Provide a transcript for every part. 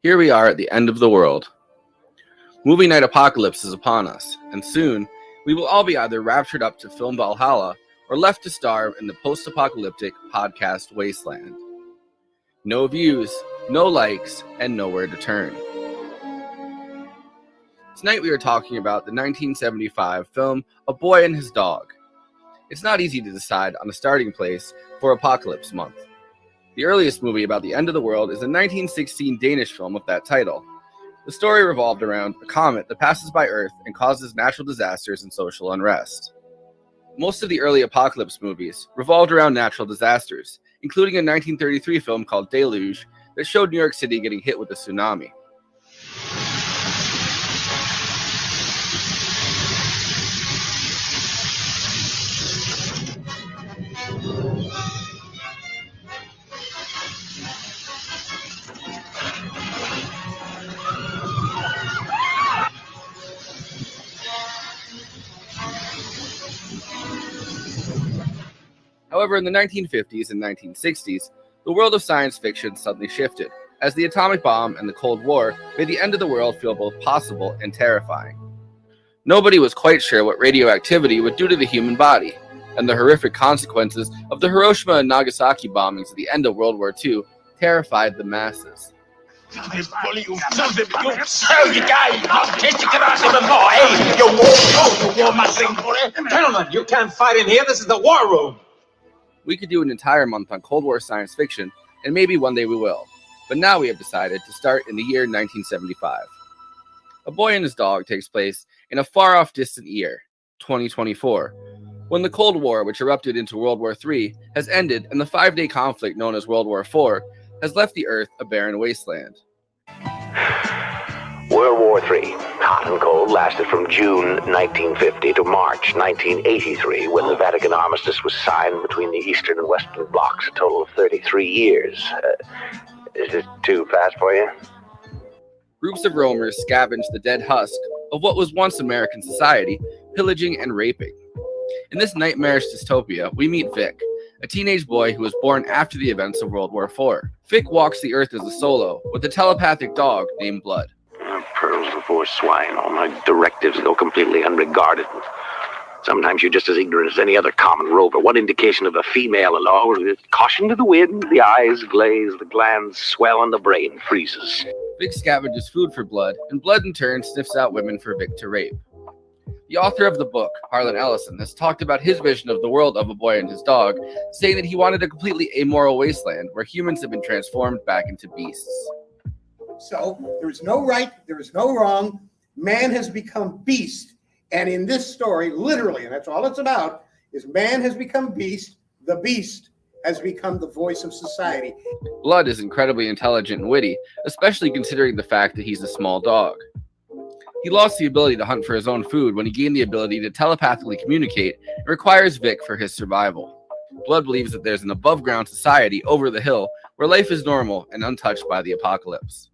Here we are at the end of the world. Movie night apocalypse is upon us, and soon we will all be either raptured up to film Valhalla or left to starve in the post-apocalyptic podcast wasteland. No views, no likes, and nowhere to turn. Tonight we are talking about the 1975 film A Boy and His Dog. It's not easy to decide on a starting place for Apocalypse Month. The earliest movie about the end of the world is a 1916 Danish film of that title. The story revolved around a comet that passes by Earth and causes natural disasters and social unrest. Most of the early apocalypse movies revolved around natural disasters, including a 1933 film called Deluge that showed New York City getting hit with a tsunami. However, in the 1950s and 1960s, the world of science fiction suddenly shifted, as the atomic bomb and the Cold War made the end of the world feel both possible and terrifying. Nobody was quite sure what radioactivity would do to the human body, and the horrific consequences of the Hiroshima and Nagasaki bombings at the end of World War II terrified the masses. Gentlemen, you can't fight in here. This is the war room. We could do an entire month on Cold War science fiction, and maybe one day we will. But now we have decided to start in the year 1975. A Boy and His Dog takes place in a far-off distant year, 2024, when the Cold War, which erupted into World War III, has ended and the 5-day conflict known as World War IV has left the Earth a barren wasteland. World War III, hot and cold, lasted from June 1950 to March 1983, when the Vatican Armistice was signed between the Eastern and Western blocs, a total of 33 years. Is it too fast for you? Groups of roamers scavenged the dead husk of what was once American society, pillaging and raping. In this nightmarish dystopia, we meet Vic, a teenage boy who was born after the events of World War IV. Vic walks the earth as a solo, with a telepathic dog named Blood. Pearls before swine. All my directives go completely unregarded. Sometimes you're just as ignorant as any other common rover. What indication of a female and all? Caution to the wind, the eyes glaze, the glands swell, and the brain freezes. Vic scavenges food for Blood, and Blood in turn sniffs out women for Vic to rape. The author of the book, Harlan Ellison, has talked about his vision of the world of A Boy and His Dog, saying that he wanted a completely amoral wasteland where humans have been transformed back into beasts. So there is no right, there is no wrong. Man has become beast. And in this story, literally, and that's all it's about, is man has become beast. The beast has become the voice of society. Blood is incredibly intelligent and witty, especially considering the fact that he's a small dog. He lost the ability to hunt for his own food when he gained the ability to telepathically communicate and requires Vic for his survival. Blood believes that there's an above-ground society over the hill where life is normal and untouched by the apocalypse.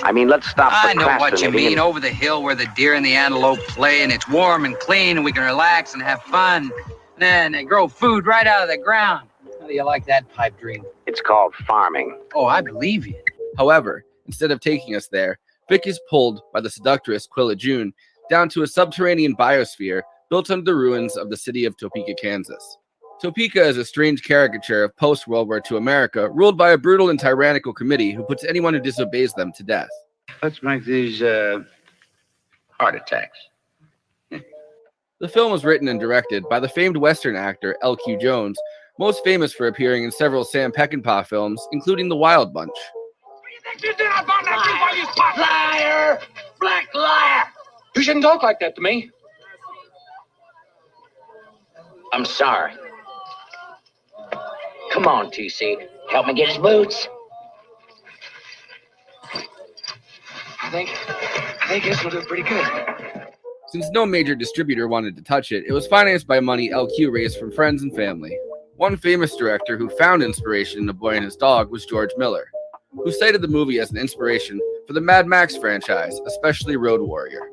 I mean, let's stop I know what you procrastinating mean. Over the hill where the deer and the antelope play, and it's warm and clean, and we can relax and have fun. Then they grow food right out of the ground. How do you like that pipe dream? It's called farming. Oh, I believe you. However, instead of taking us there, Vic is pulled by the seductress Quilla June down to a subterranean biosphere built under the ruins of the city of Topeka, Kansas. Topeka is a strange caricature of post-World War II America, ruled by a brutal and tyrannical committee who puts anyone who disobeys them to death. Let's make these heart attacks. The film was written and directed by the famed Western actor L.Q. Jones, most famous for appearing in several Sam Peckinpah films, including The Wild Bunch. Liar! Black liar! You shouldn't talk like that to me. I'm sorry. Come on, TC. Help me get his boots. I think this will do pretty good. Since no major distributor wanted to touch it, it was financed by money LQ raised from friends and family. One famous director who found inspiration in A Boy and His Dog was George Miller, who cited the movie as an inspiration for the Mad Max franchise, especially Road Warrior.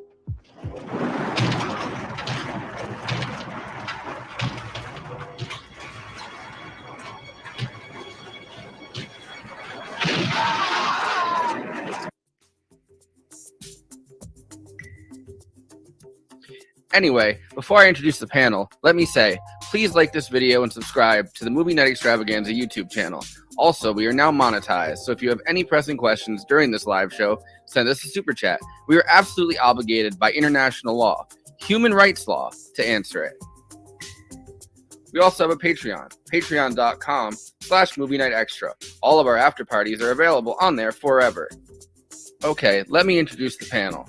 Anyway, before I introduce the panel, let me say, please like this video and subscribe to the Movie Night Extravaganza YouTube channel. Also, we are now monetized, so if you have any pressing questions during this live show, send us a super chat. We are absolutely obligated by international law, human rights law, to answer it. We also have a Patreon, patreon.com/Movie Night Extra. All of our after parties are available on there forever. Okay, let me introduce the panel.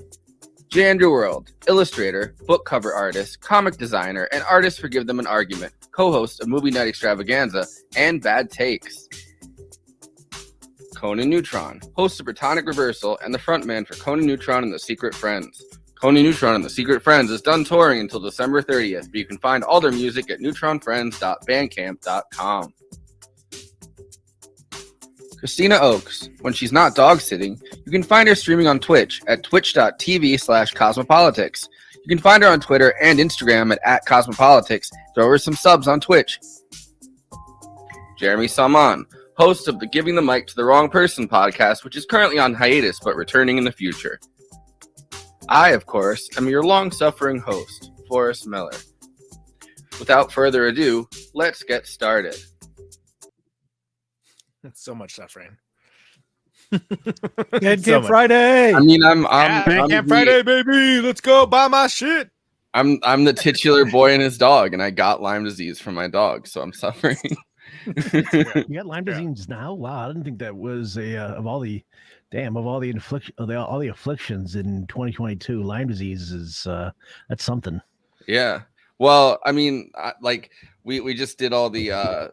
J. Andrew World, illustrator, book cover artist, comic designer, and artist for Give Them an Argument, co-host of Movie Night Extravaganza and Bad Takes. Conan Neutron, host of Protonic Reversal and the frontman for Conan Neutron and the Secret Friends. Conan Neutron and the Secret Friends is done touring until December 30th, but you can find all their music at neutronfriends.bandcamp.com. Christina Oakes. When she's not dog sitting, you can find her streaming on Twitch at twitch.tv/cosmopolitics. You can find her on Twitter and Instagram at @cosmopolitics. Throw her some subs on Twitch. Jeremy Salmon, host of the Giving the Mic to the Wrong Person podcast, which is currently on hiatus but returning in the future. I, of course, am your long-suffering host, Forrest Miller. Without further ado, let's get started. So much suffering. Bandcamp Friday. I mean, I'm Bandcamp Friday, baby. Let's go buy my shit. I'm the titular boy and his dog, and I got Lyme disease from my dog, so I'm suffering. You got Lyme disease now? Wow, I didn't think that was of all the afflictions in 2022. Lyme disease is that's something. Yeah. Well, I mean, we just did all the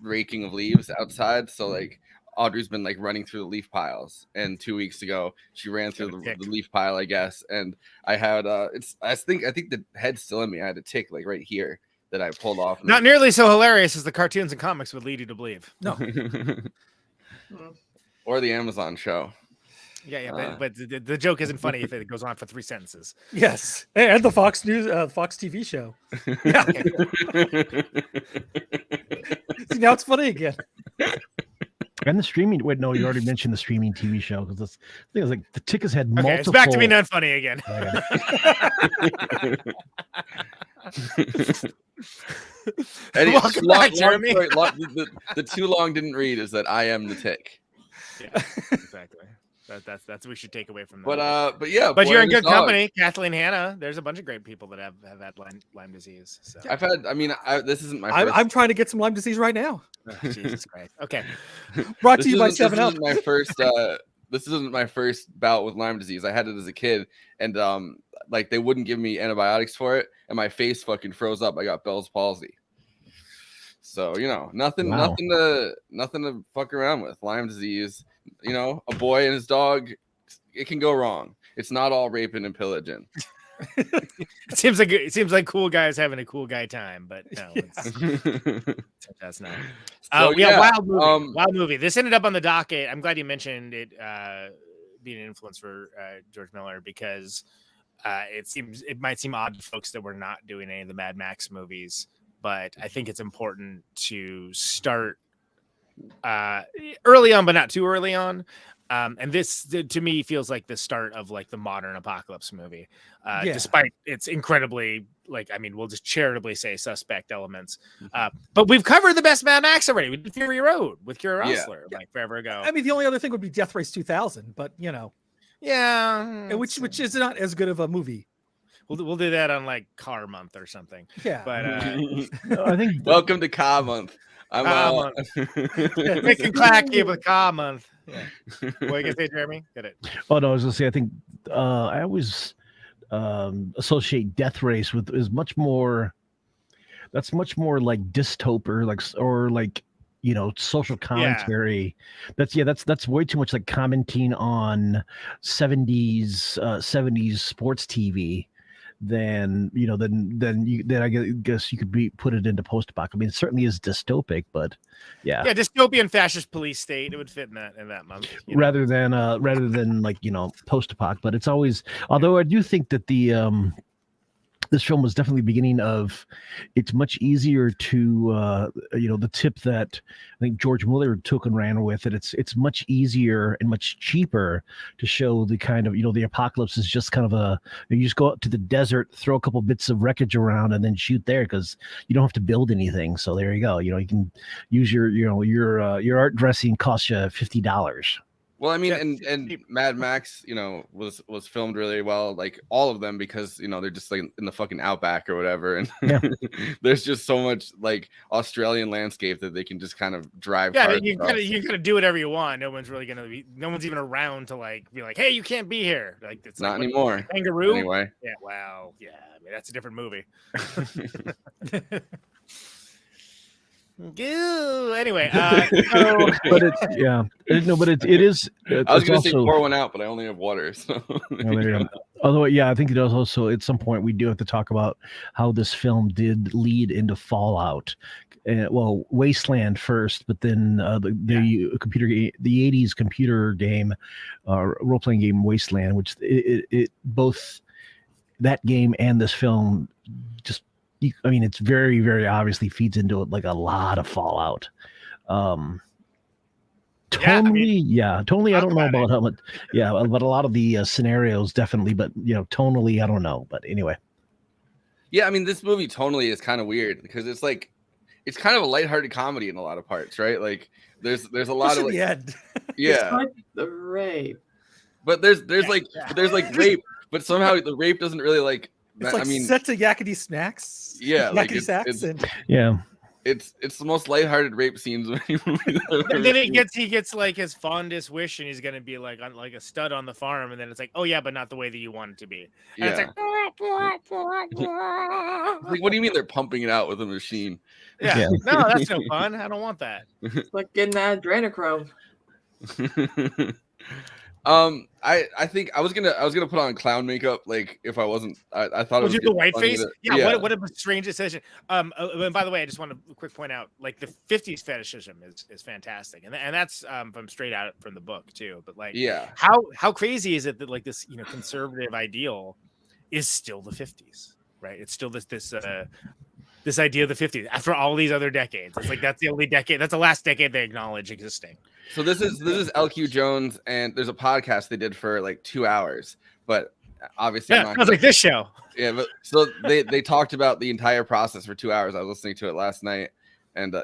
raking of leaves outside, so like Audrey's been like running through the leaf piles, and 2 weeks ago she ran through the leaf pile, I guess, and I had I think the head's still in me. I had a tick like right here that I pulled off. Not nearly so hilarious as the cartoons and comics would lead you to believe. No. Or the Amazon show. Yeah, but the joke isn't funny if it goes on for 3 sentences. Yes, and the Fox News, Fox TV show. Yeah. See, now it's funny again. And the streaming. Wait, no, you already mentioned the streaming TV show because I think it was like the tickets had multiple. Okay, it's back to me not funny again. Welcome back, Jeremy. The too long didn't read is that I am the tick. Yeah, exactly. That's what we should take away from that. But you're in good company. Kathleen Hanna. There's a bunch of great people that have had Lyme disease. So. I've had. I mean, this isn't my. First... I'm trying to get some Lyme disease right now. Oh, Jesus Christ. Okay. Brought to you by 7-Up. This isn't my first bout with Lyme disease. I had it as a kid, and they wouldn't give me antibiotics for it, and my face fucking froze up. I got Bell's palsy. So nothing to fuck around with. Lyme disease. A boy and his dog, it can go wrong. It's not all raping and pillaging. It seems like cool guys having a cool guy time, but no, that's not. Wild movie. This ended up on the docket. I'm glad you mentioned it being an influence for George Miller because it might seem odd to folks that we're not doing any of the Mad Max movies, but I think it's important to start early on, but not too early on. And this to me feels like the start of like the modern apocalypse movie, despite its incredibly we'll just charitably say suspect elements. But we've covered the best Mad Max already. We did Fury Road with Kira Russell forever ago. I mean, the only other thing would be Death Race 2000, but which is not as good of a movie. We'll do that on like Car Month or something. Yeah, but I think welcome to Car Month. I'm making clacky with Car Month. Yeah. What you gonna say, Jeremy? Get it. Oh no, I was gonna say I think I always associate Death Race with is much more. That's much more like dystopian, social commentary. Yeah. That's way too much like commenting on 70s sports TV. Then I guess you could put it into post-apoc. I mean, it certainly is dystopic, but yeah, dystopian fascist police state. It would fit in that month. Rather than post-apoc. But it's always. Although I do think that the this film was definitely the beginning of. It's much easier to the tip that I think George Miller took and ran with it. It's much easier and much cheaper to show the kind of the apocalypse is just kind of you just go out to the desert, throw a couple bits of wreckage around, and then shoot there because you don't have to build anything. So there you go. You can use your art dressing costs you $50. Well, I mean, and Mad Max, was filmed really well, like all of them, because they're just like in the fucking outback or whatever, and there's just so much like Australian landscape that they can just kind of drive. Yeah, you gotta do whatever you want. No one's even around to like be like, hey, you can't be here. Like it's not like, anymore. Kangaroo. Anyway. Yeah. Wow. Yeah. I mean, that's a different movie. Anyway, but it is. I was going to say pour one out, but I only have water. So. Although, I think it does also. At some point, we do have to talk about how this film did lead into Fallout. Wasteland first, but then the computer game, the '80s computer game, role playing game Wasteland, which it both that game and this film just. It's very, very obviously feeds into it like a lot of Fallout. Tonally, I don't know about how much. Yeah, but a lot of the scenarios definitely. But tonally, I don't know. But anyway. Yeah, I mean, this movie tonally is kind of weird because it's like it's kind of a lighthearted comedy in a lot of parts, right? Like there's a lot of like, the end. Yeah, it's like the rape. But there's rape, but somehow the rape doesn't really like. It's like set to yakety snacks. Yeah, like sacks it's the most lighthearted rape scenes. And then he gets like his fondest wish, and he's gonna be like on like a stud on the farm, and then it's like, oh yeah, but not the way that you want it to be. And it's like, like, what do you mean they're pumping it out with a machine? Yeah. No, that's no fun. I don't want that. It's like getting that adrenochrome. I think I was gonna put on clown makeup, like if I wasn't. I thought it was the white face. What a strange decision. And by the way, I just want to quick point out, like the '50s fetishism is fantastic, and that's from straight out from the book too. But like, how crazy is it that like this conservative ideal is still the '50s, right? It's still this idea of the '50s after all these other decades. It's like that's the only decade. That's the last decade they acknowledge existing. So this is LQ Jones, and there's a podcast they did for like 2 hours, but obviously it sounds like this show. Yeah, but so they talked about the entire process for 2 hours. I was listening to it last night, and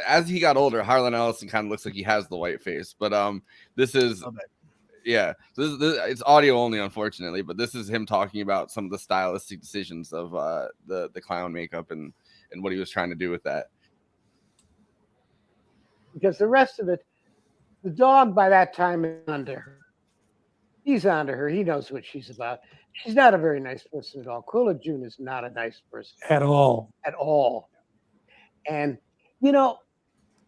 as he got older, Harlan Ellison kind of looks like he has the white face, but this is it's audio only, unfortunately, but this is him talking about some of the stylistic decisions of the clown makeup and what he was trying to do with that. Because the rest of it, the dog by that time is onto her. He's onto her. He knows what she's about. She's not a very nice person at all. Quilla June is not a nice person at all. At all. And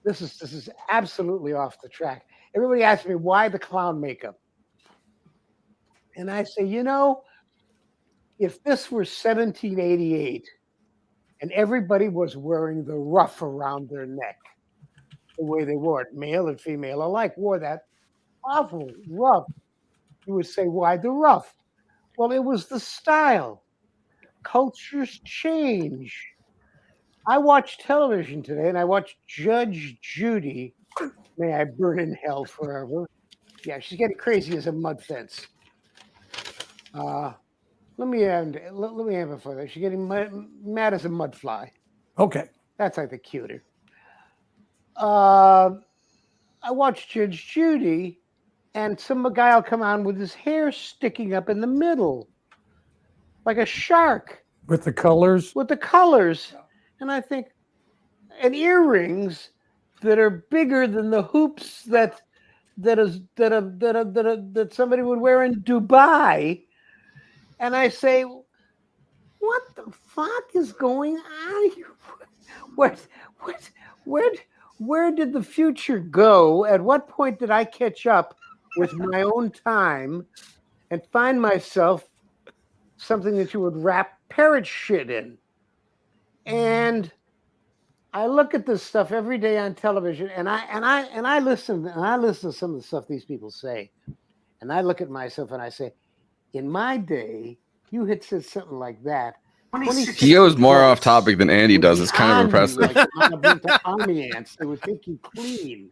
this is absolutely off the track. Everybody asks me why the clown makeup, and I say, if this were 1788, and everybody was wearing the ruff around their neck. The way they wore it, male and female alike, wore that awful ruff. You would say, why the ruff? Well, it was the style. Cultures change. I watched television today, and I watched Judge Judy. May I burn in hell forever. Yeah, she's getting crazy as a mud fence. Let me amplify that. She's getting mad as a mud fly. Okay. That's like the cuter. I watched Judge Judy, and some guy will come on with his hair sticking up in the middle, like a shark. With the colors? With the colors. And I think, and earrings that are bigger than the hoops that somebody would wear in Dubai. And I say, what the fuck is going on here? Where did the future go? At what point did I catch up with my own time and find myself something that you would wrap parrot shit in? And I look at this stuff every day on television, and I listen to some of the stuff these people say, and I look at myself and I say, in my day, you had said something like that, He goes more off topic than Andy does. It's kind of impressive. Like army ants. They would think you clean.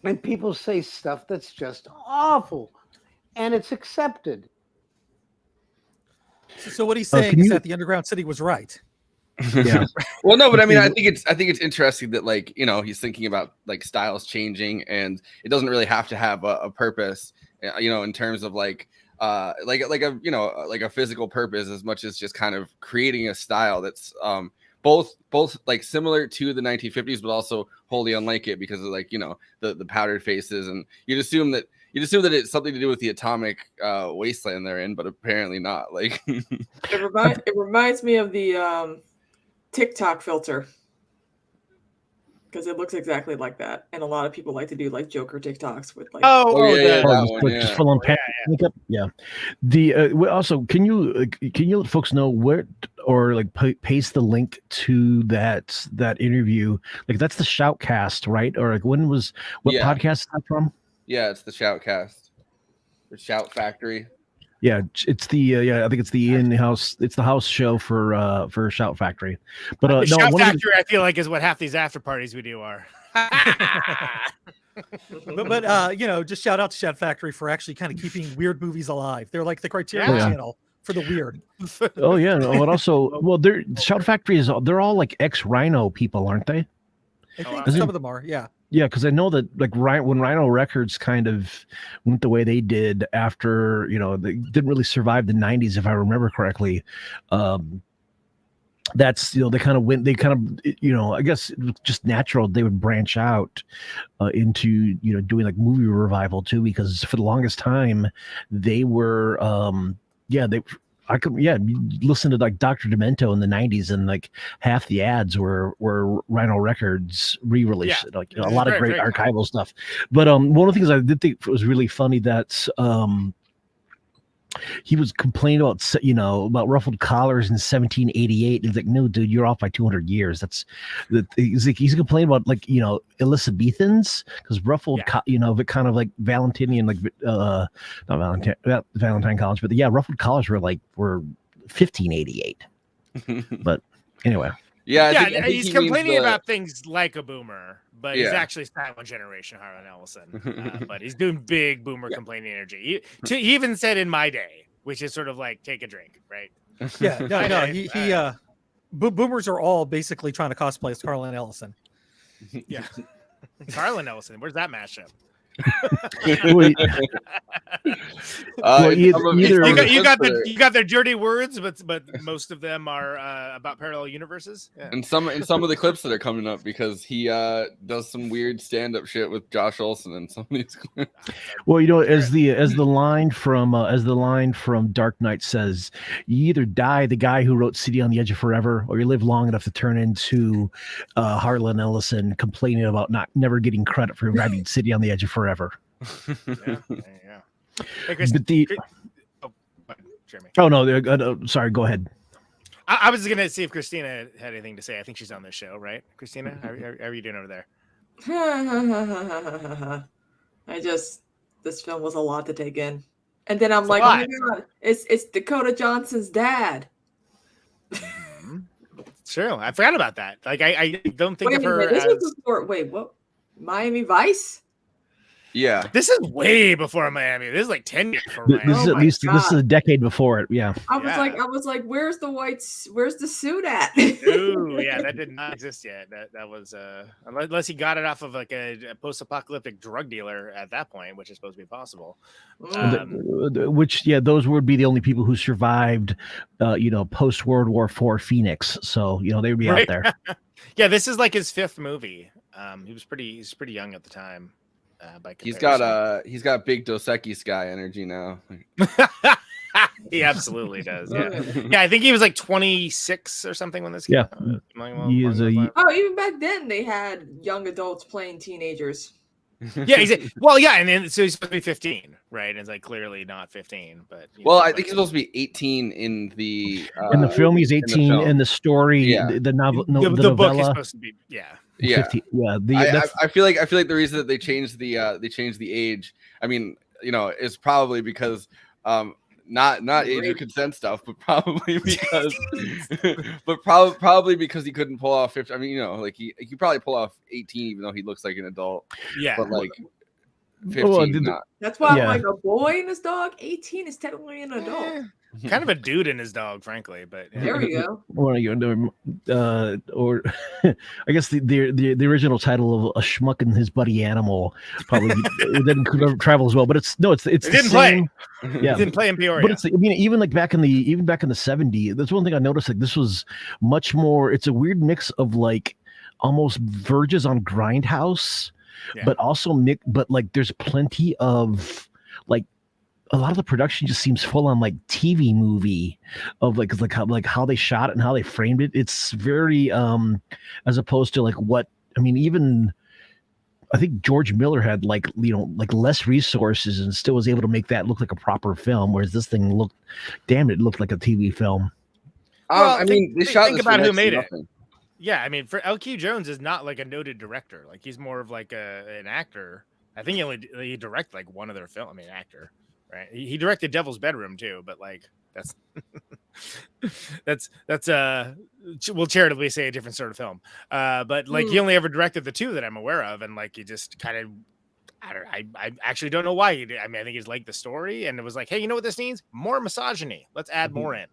And people say stuff that's just awful, and it's accepted. So what he's saying is that the underground city was right. Yeah. Well, no, but I mean, I think it's interesting that, like, you know, he's thinking about like styles changing, and it doesn't really have to have a purpose, you know, in terms of like a physical purpose, as much as just kind of creating a style that's both like similar to the 1950s, but also wholly unlike it because of, like, you know, the powdered faces, and you'd assume that it's something to do with the atomic wasteland they're in, but apparently not. Like, it reminds me of the TikTok filter, because it looks exactly like that, and a lot of people like to do like Joker TikToks with like just full on makeup. Yeah. The also, can you let folks know where, or like paste the link to that interview? Like, that's the Shoutcast, right? Or like, what podcast is that from? Yeah, it's the Shoutcast, the Shout Factory. Yeah, it's the I think it's the in-house. It's the house show for Shout Factory. But the Shout Factory, I feel like, is what half these after parties we do are. but you know, just shout out to Shout Factory for actually kind of keeping weird movies alive. They're like the Criterion channel for the weird. Oh yeah, but also, well, Shout Factory they're all like ex-Rhino people, aren't they? I think some of them are, yeah. Yeah, because I know that, like, when Rhino Records kind of went the way they did after, you know, they didn't really survive the 90s, if I remember correctly. That's, you know, they kind of, you know, I guess it was just natural they would branch out into, you know, doing like movie revival too, because for the longest time they were, listen to like Dr. Demento in the 90s, and like half the ads were Rhino Records re-release, like, you know, a lot of great archival stuff. But one of the things I did think was really funny, that he was complaining about, you know, about ruffled collars in 1788. He's like, no, dude, you're off by 200 years. He's complaining about, like, you know, Elizabethans, because ruffled, you know, but kind of like Valentinian, like not Valentine collars, but ruffled collars were 1588. But anyway. Yeah, he's complaining about things like a boomer, but he's actually silent generation Harlan Ellison. But he's doing big boomer complaining energy. He even said in my day, which is sort of like take a drink, right? Yeah, no. Boomers are all basically trying to cosplay as Harlan Ellison. Yeah, Harlan Ellison. Where's that mashup? You got their dirty words, but most of them are about parallel universes. Yeah. And some of the clips that are coming up, because he does some weird stand-up shit with Josh Olson in some of these clips. Well, you know, as the line from Dark Knight says, you either die the guy who wrote City on the Edge of Forever, or you live long enough to turn into Harlan Ellison complaining about never getting credit for writing City on the Edge of Forever. Yeah. Hey, Jeremy. Oh no, sorry. Go ahead. I was gonna see if Christina had anything to say. I think she's on this show, right? Christina, how are you doing over there? This film was a lot to take in, and then I'm like, oh my god, it's Dakota Johnson's dad. It's true. I forgot about that. Like, I don't think of her. This was before. Wait, what? Miami Vice? Yeah, this is way before Miami. This is like 10 years before Miami. This is a decade before it. Yeah. I was like, where's the suit at? Ooh, yeah, that did not exist yet. That was unless he got it off of like a post-apocalyptic drug dealer at that point, which is supposed to be possible. Those would be the only people who survived, you know, post World War IV Phoenix. So, you know, they would be out there. Yeah, this is like his fifth movie. He's pretty young at the time. He's got big Dos Equis guy energy now. He absolutely does. Yeah. I think he was like 26 or something when this came out. Even back then they had young adults playing teenagers. Yeah, and then so he's supposed to be 15, right? And it's like clearly not 15, but I think he's supposed to be 18 in the film. He's 18 in the story. The novel, the novella. Book is supposed to be 50, I feel like the reason that they changed the age, I mean, you know, is probably because not age of consent stuff, but probably because, probably because he couldn't pull off 50. I mean, like he could probably pull off 18, even though he looks like an adult. Yeah, but like 15, not. That's why I'm like a boy and his dog. 18 is technically an adult. Kind of a dude and his dog, frankly. But there we go. Or I guess the original title of A Schmuck and His Buddy Animal probably it didn't travel as well. But it's it the didn't same. Play. Yeah, it didn't play in Peoria. But it's even back in the 70s. That's one thing I noticed. Like this was much more. It's a weird mix of like almost verges on Grindhouse, but also but like there's plenty of like. A lot of the production just seems full on like TV movie of like how they shot it and how they framed it. It's very as opposed to like what I mean. Even I think George Miller had like less resources and still was able to make that look like a proper film, whereas this thing looked like a TV film. Well, think about who made it. Yeah, I mean, for L.Q. Jones is not like a noted director. Like he's more of like an actor. I think he directed like one of their film. I mean, actor. Right, he directed Devil's Bedroom too, but like that's we'll charitably say a different sort of film. But like he only ever directed the two that I'm aware of, and like he just kind of I actually don't know why he did. I mean, I think he's liked the story and it was like, hey, you know what this needs? More misogyny. Let's add more in.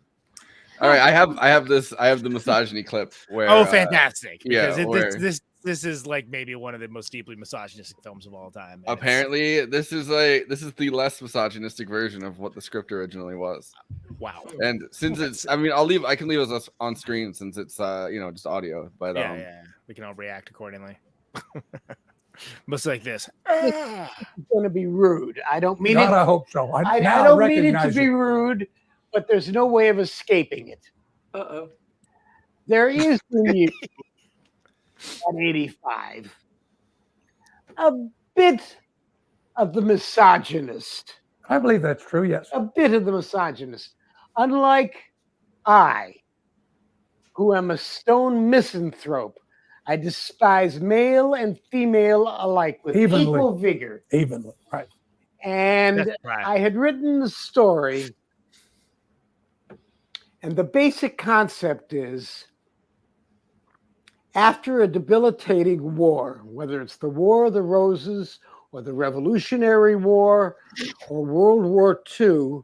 All right, I have the misogyny clip where fantastic. Because this is like maybe one of the most deeply misogynistic films of all time. Apparently, this is the less misogynistic version of what the script originally was. Wow. And since I can leave us on screen since it's just audio, but we can all react accordingly. Most like this. It's going to be rude. I don't mean God, it. I hope so. I don't mean it to be rude, but there's no way of escaping it. Uh-oh. There is in you at 85 a bit of the misogynist. I believe that's true, yes. A bit of the misogynist. Unlike I, who am a stone misanthrope, I despise male and female alike with equal vigor. Evenly, right. And I had written the story, and the basic concept is after a debilitating war, whether it's the War of the Roses or the Revolutionary War or World War II,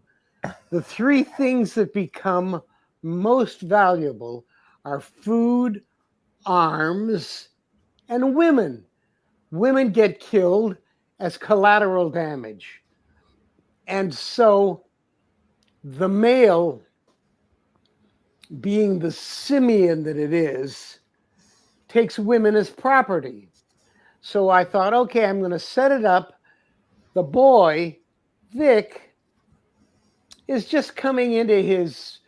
the three things that become most valuable are food, arms, and women. Women get killed as collateral damage. And so the male, being the simian that it is, takes women as property. So I thought, okay, I'm going to set it up. The boy, Vic, is just coming into his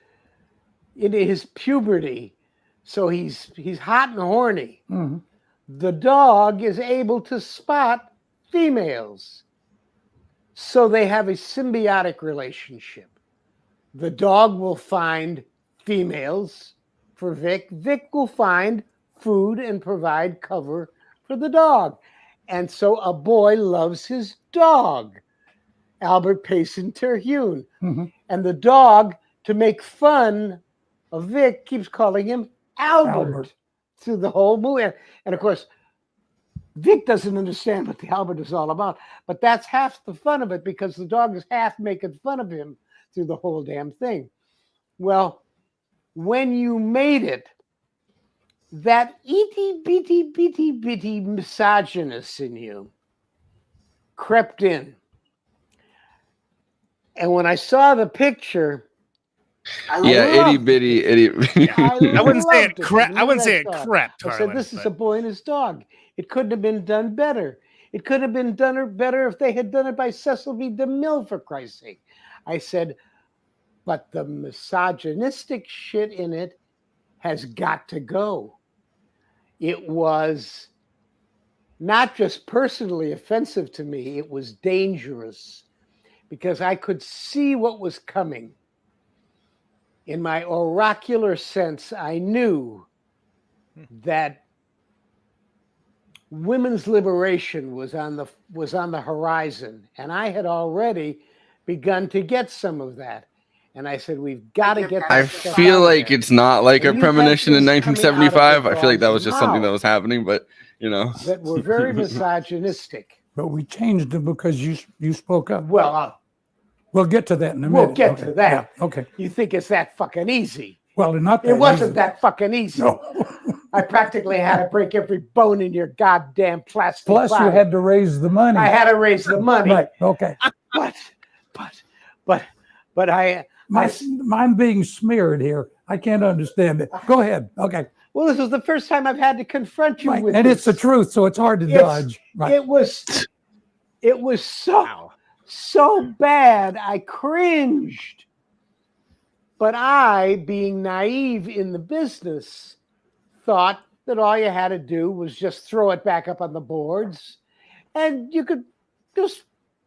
puberty. So he's hot and horny. Mm-hmm. The dog is able to spot females. So they have a symbiotic relationship. The dog will find females for Vic. Vic will find food and provide cover for the dog. And so a boy loves his dog, Albert Payson Terhune. Mm-hmm. And the dog, to make fun of Vic, keeps calling him Albert through the whole movie. And of course, Vic doesn't understand what the Albert is all about, but that's half the fun of it because the dog is half making fun of him through the whole damn thing. Well, when you made it, that itty-bitty misogynist in you crept in. And when I saw the picture, itty bitty. I wouldn't say it crept. I wouldn't say it crept. I said, this is a boy and his dog. It couldn't have been done better. It could have been done better if they had done it by Cecil B. DeMille, for Christ's sake. I said, but the misogynistic shit in it has got to go. It was not just personally offensive to me, it was dangerous because I could see what was coming. In my oracular sense, I knew that women's liberation was on the horizon, and I had already begun to get some of that. And I said, we've got to get. I feel like it's not like a premonition in 1975. I feel like that was just something that was happening, but that were very misogynistic. But we changed them because you spoke up. Well, we'll get to that in a minute. We'll get to that. Yeah, okay. You think it's that fucking easy? Well, not that it wasn't easy. that fucking easy. No. I practically had to break every bone in your goddamn plastic Plus, body. you had to raise the money. I had to raise the money. Right. Okay. But I'm being smeared here. I can't understand it. Go ahead. Okay. Well, this was the first time I've had to confront you with and this. it's the truth, so it's hard to dodge. Right. It was so bad. I cringed. But I, being naive in the business, thought that all you had to do was just throw it back up on the boards, and you could just,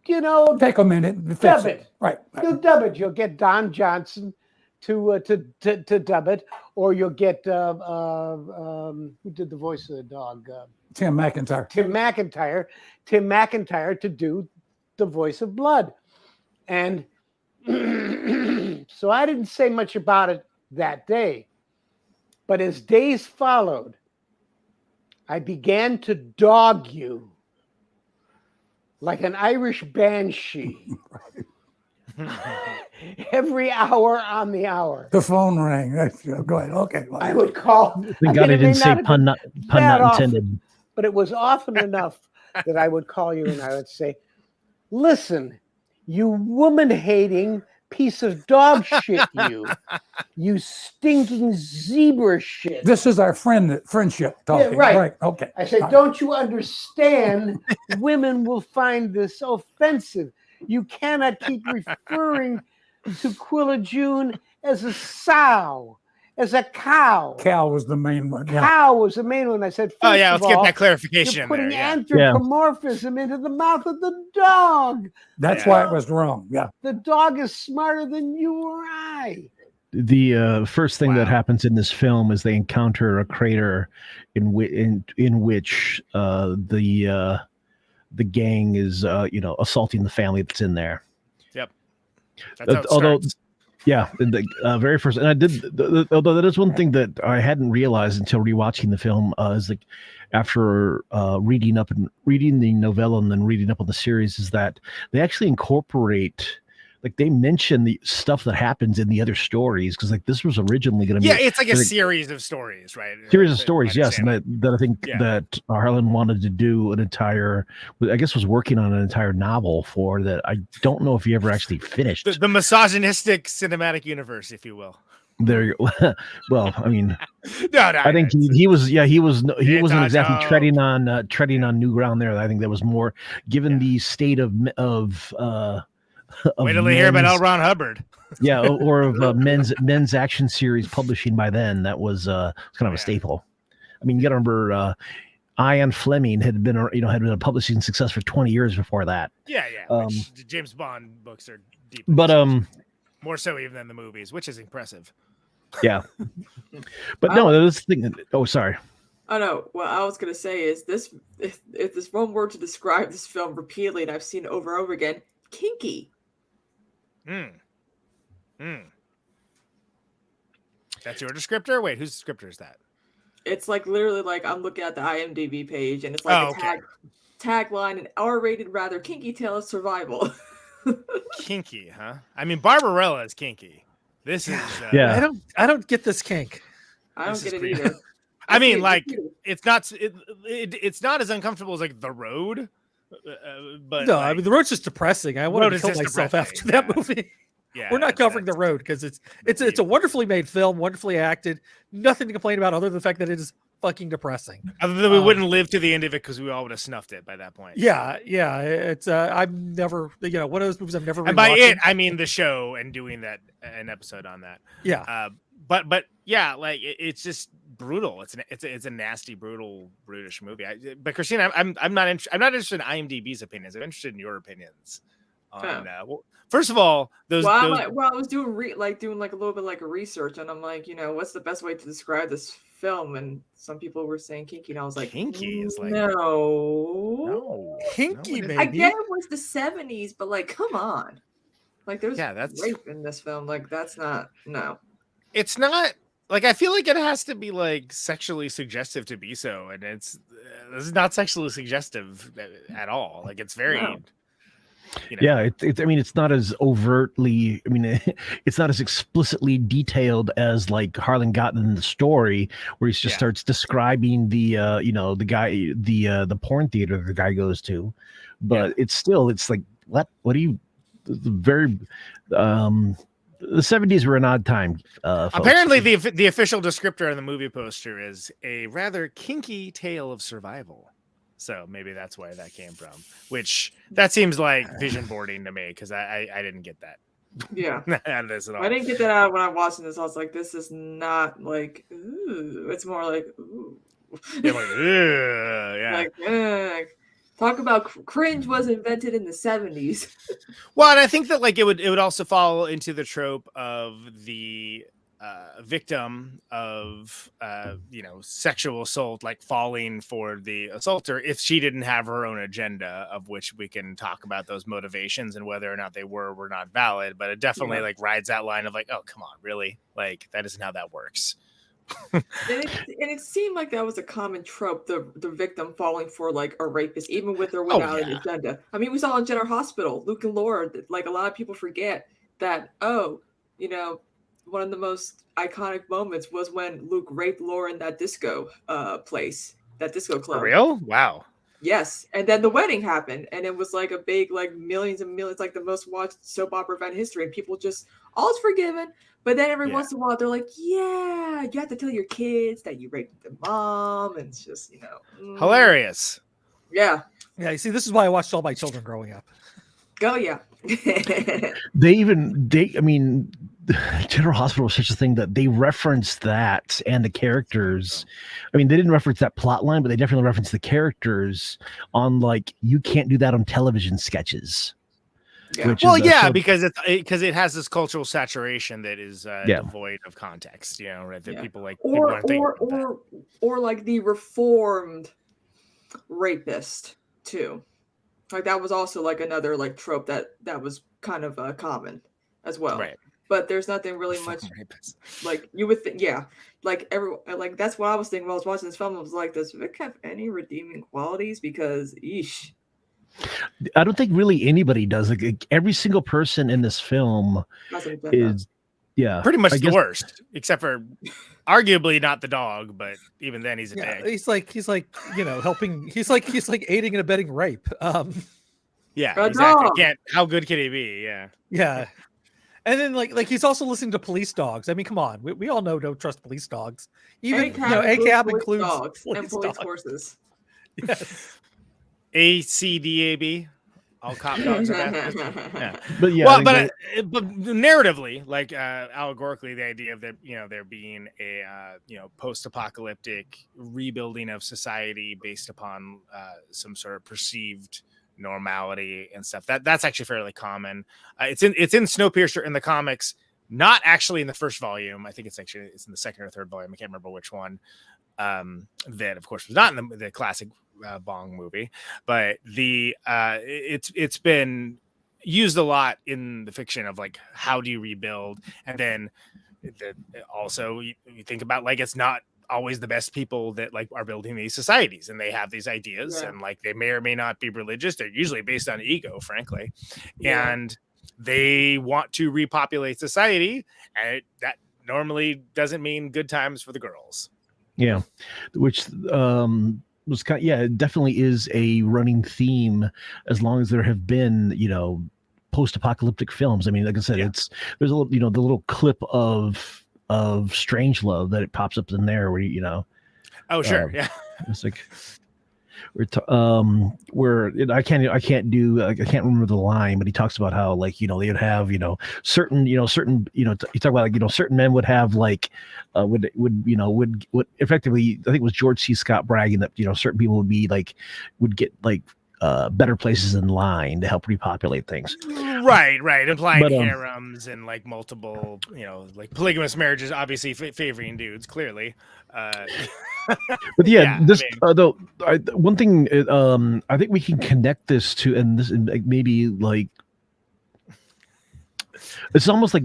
take a minute and fix dub it. Right. You'll dub it. You'll get Don Johnson to dub it, or you'll get who did the voice of the dog? Tim McIntyre. Tim McIntyre to do the voice of Blood, and so I didn't say much about it that day. But as days followed, I began to dog you like an Irish banshee. Every hour on the hour. The phone rang. Go ahead. Okay. I would call. Thank God I didn't say pun not intended. But it was often enough that I would call you and I would say, listen, you woman-hating piece of dog shit, you stinking zebra shit. This is our friendship talking. Yeah, right. Okay. I said, don't you understand? Women will find this offensive. You cannot keep referring to Quilla June as a sow, as a cow. Cow was the main one. Yeah. Cow was the main one. I said, oh yeah, let's get that you're clarification. putting there, yeah. anthropomorphism into the mouth of the dog. That's why it was wrong. Yeah. The dog is smarter than you or I. The first thing that happens in this film is they encounter a crater in which the gang is assaulting the family that's in there. Yep. That's how it Although starts. yeah, the very first, and I did. Although that is one thing that I hadn't realized until rewatching the film, is like after reading the novella and then reading up on the series, is that they actually incorporate, like they mention the stuff that happens in the other stories, because like this was originally going to be it's like a series of stories, right? Series of stories, yes, and that I think that Harlan wanted to do an entire, I guess was working on an entire novel for that. I don't know if he ever actually finished the misogynistic cinematic universe, if you will. There you go. Well, I mean, no, I think he wasn't exactly treading on new ground there. I think that was more given the state of wait till they hear about L. Ron Hubbard. Yeah, or of men's action series publishing by then. That was kind of a staple. I mean, you got to remember, Ian Fleming had been a publishing success for 20 years before that. Yeah. Which the James Bond books are deep. But more so even than the movies, which is impressive. Yeah. But no, this thing. Oh, sorry. Oh no. What I was gonna say is this: if this one word to describe this film repeatedly, and I've seen it over and over again, kinky. That's your descriptor? Wait, whose descriptor is that? It's like literally like I'm looking at the IMDb page, and it's like tagline: an R-rated, rather kinky tale of survival. Kinky, huh? I mean, Barbarella is kinky. This is I don't get this kink. I don't get it either. I mean, like it's not as uncomfortable as like The Road. But no, I mean The Road's just depressing. I wanted to kill myself after that movie. Yeah, we're not covering The Road because it's a wonderfully made film, wonderfully acted. Nothing to complain about other than the fact that it is fucking depressing. Other than we wouldn't live to the end of it because we all would have snuffed it by that point. Yeah. It's I'm never one of those movies I've never. And by it, I mean the show and doing an episode on that. Yeah. But yeah, like it's just brutal. It's a nasty, brutal, brutish movie. But Christina, I'm not interested in IMDb's opinions. I'm interested in your opinions. First of all, I was doing doing like a little bit like a research, and I'm like, what's the best way to describe this film? And some people were saying kinky, and I was like, kinky is like no, kinky. Maybe I get it was the 70s, but like, come on. Like there's that's rape in this film. Like that's not It's not like I feel like it has to be like sexually suggestive to be so, and it's this is not sexually suggestive at all. Like it's very. No. You know. Yeah, I mean, it's not as overtly. I mean, it's not as explicitly detailed as like Harlan got in the story, where he just starts describing the, the guy, the porn theater the guy goes to. But it's like, what do you? Very, the 70s were an odd time. Apparently, the official descriptor in the movie poster is a rather kinky tale of survival. So maybe that's where that came from. Which that seems like vision boarding to me because I didn't get that. Yeah, out of this at all. I didn't get that out when I watched this. I was like, this is not like ooh. It's more like ooh. Yeah, like, yeah. Like, talk about cringe was invented in the 70s. Well, and I think that like it would also fall into the trope of the victim of sexual assault, like falling for the assaulter if she didn't have her own agenda, of which we can talk about those motivations and whether or not they were not valid. But it definitely like rides that line of like, oh come on, really? Like that isn't how that works. and it seemed like that was a common trope, the victim falling for like a rapist, even with or without an agenda. I mean, we saw in General Hospital, Luke and Laura, like a lot of people forget that, one of the most iconic moments was when Luke raped Laura in that disco place, that disco club. For real? Wow. Yes. And then the wedding happened, and it was like a big, like millions and millions, like the most watched soap opera event in history, and people just, all's forgiven. But then every once in a while, they're like, yeah, you have to tell your kids that you raped the mom. And it's just, hilarious. Yeah. Yeah. You see, this is why I watched all my children growing up. Oh, yeah. I mean, General Hospital was such a thing that they referenced that and the characters. I mean, they didn't reference that plot line, but they definitely referenced the characters on like, you can't do that on television sketches. Yeah. Because it has this cultural saturation that is devoid of context, right? That people like or like the reformed rapist too. Like that was also like another like trope that was kind of common as well. Right. But there's nothing really much like you would think. Yeah, like that's what I was thinking while I was watching this film. I was like, does Vic have any redeeming qualities? Because eesh. I don't think really anybody does. Like every single person in this film is, pretty much the worst, except for arguably not the dog, but even then he's a dick. He's like helping. He's like aiding and abetting rape. Exactly. How good can he be? Yeah. And then like he's also listening to police dogs. I mean, come on, we all know don't trust police dogs. Even ACAB includes dogs and police horses. Yes. ACDAB, all cop dogs are bad. But but narratively, like allegorically, the idea of there being a post-apocalyptic rebuilding of society based upon some sort of perceived normality and stuff. That's actually fairly common. It's in Snowpiercer in the comics, not actually in the first volume. I think it's in the second or third volume. I can't remember which one. That of course was not in the classic Bong movie, but it's been used a lot in the fiction of like how do you rebuild, and then also you think about like it's not always the best people that like are building these societies, and they have these ideas and like they may or may not be religious. They're usually based on ego, frankly, and they want to repopulate society, and that normally doesn't mean good times for the girls. Yeah, which was kind of, it definitely is a running theme as long as there have been, post-apocalyptic films. I mean, like I said, there's a little, the little clip of Strangelove that it pops up in there where oh sure, it's like where I can't remember the line, but he talks about how like they would have certain you talk about like certain men would have like would effectively, I think it was George C. Scott bragging that certain people would get like better places in line to help repopulate things. Right, implying harems and like multiple, like polygamous marriages, obviously favoring dudes, clearly. But though one thing I think we can connect this to, and this maybe like It's almost like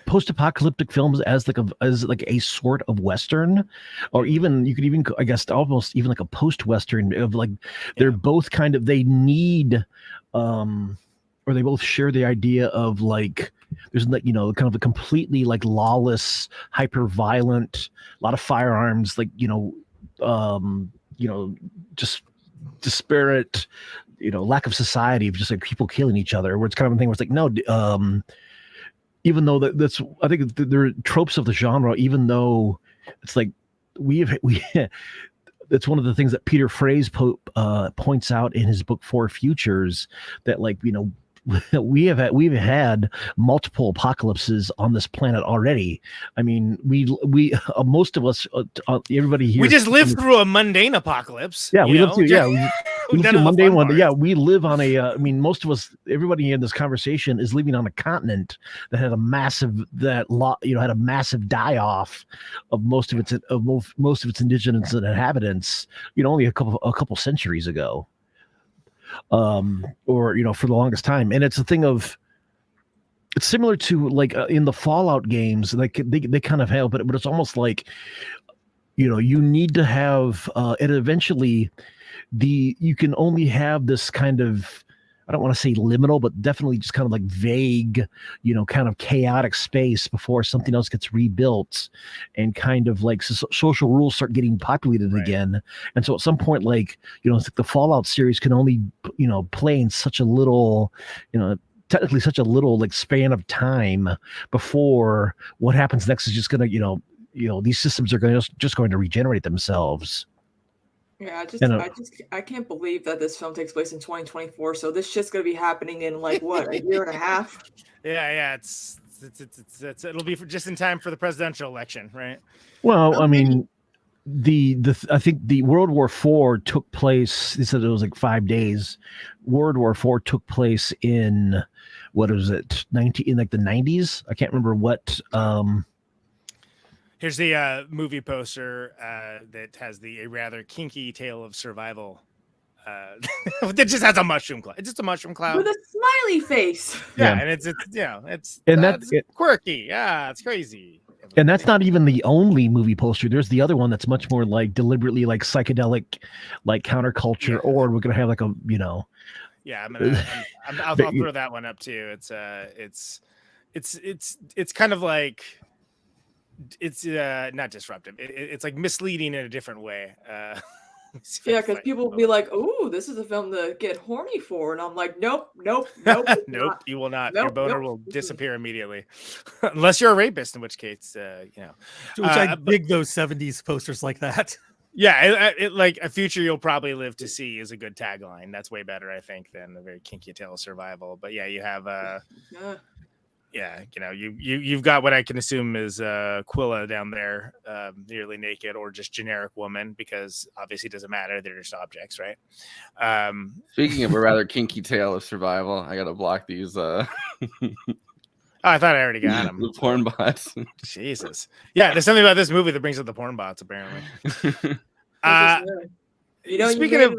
post-apocalyptic films as like a sort of Western, or even you could even, I guess, almost even like a post-Western of like they're both kind of, they need or they both share the idea of like there's like, kind of a completely like lawless, hyper violent, a lot of firearms, like just disparate, lack of society of just like people killing each other, where it's kind of a thing where it's like, no, even though that's, I think there are tropes of the genre, even though it's like we that's one of the things that Peter Fraze points out in his book Four Futures, that like, we've had multiple apocalypses on this planet already. I mean, we most of us, everybody here, we just lived through a mundane apocalypse. Yeah, we lived through. Yeah, we lived through a mundane one. But yeah, we live on a. I mean, most of us, everybody in this conversation is living on a continent that had a massive had a massive die off of most of its indigenous inhabitants. Only a couple centuries ago. Or for the longest time, and it's a thing of, it's similar to like in the Fallout games, like they kind of have, but it's almost like you need to have and eventually you can only have this kind of, I don't want to say liminal, but definitely just kind of like vague, kind of chaotic space before something else gets rebuilt, and kind of like social rules start getting populated again. And so at some point, like, it's like the Fallout series can only, play in such a little, technically such a little like span of time before what happens next is just going to, these systems are just going to regenerate themselves. Yeah, I can't believe that this film takes place in 2024. So this shit's gonna be happening in like what, a year and a half? Yeah, it'll be just in time for the presidential election, right? Well, I mean, I think the World War IV took place. They said it was like 5 days. World War IV took place in what was it, in like the 90s? I can't remember what. Here's the movie poster that has a rather kinky tale of survival. That just has a mushroom cloud. It's just a mushroom cloud with a smiley face. Yeah, and it's quirky. Yeah, it's crazy. And that's not even the only movie poster. There's the other one that's much more like deliberately like psychedelic, like counterculture, or we're gonna have like a Yeah, I'll throw that one up too. It's kind of like. It's not disruptive. It's like misleading in a different way. Yeah, because people will be like, "Oh, this is a film to get horny for," and I'm like, "Nope." Nope, you will not. Your boner will disappear immediately, unless you're a rapist, in which case, Which I dig those 70s posters like that. Yeah, it like a future you'll probably live to see is a good tagline. That's way better, I think, than the very kinky tale of survival. But yeah, you have you've got what I can assume is Quilla down there, nearly naked, or just generic woman, because obviously it doesn't matter. They're just objects, right? Speaking of a rather kinky tale of survival, I gotta block these. Oh, I thought I already got them. The porn bots. Jesus. Yeah, there's something about this movie that brings up the porn bots, apparently. Speaking of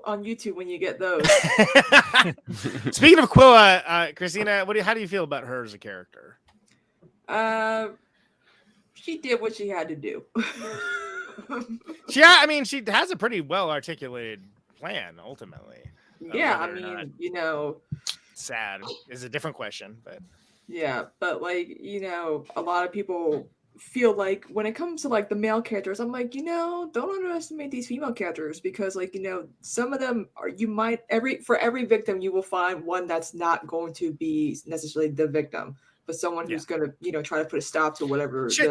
on YouTube when you get those. Speaking of Quilla, Christina, how do you feel about her as a character? She did what she had to do. She has a pretty well articulated plan ultimately. Yeah, I mean, sad is a different question, but yeah, but like, a lot of people feel like when it comes to like the male characters, I'm like, don't underestimate these female characters, because like, some of them are, for every victim you will find one that's not going to be necessarily the victim, but someone who's going to try to put a stop to whatever. She's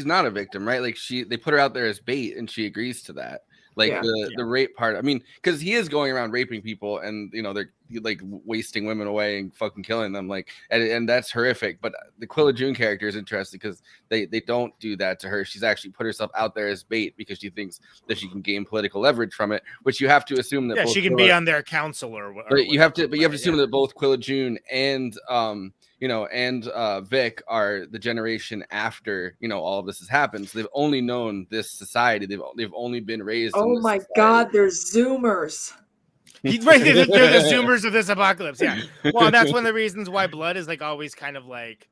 not a victim, right? Like they put her out there as bait, and she agrees to that. Like the rape part. I mean, because he is going around raping people, and they're like wasting women away and fucking killing them. Like, and that's horrific. But the Quilla June character is interesting because they don't do that to her. She's actually put herself out there as bait because she thinks that she can gain political leverage from it. Which you have to assume that she can be on their council or you have to assume that both Quilla June and Vic are the generation after all of this has happened. So they've only known this society. They've only been raised. Oh my God, they're Zoomers. Right, they're the Zoomers of this apocalypse. Yeah. Well, that's one of the reasons why Blood is like always kind of like,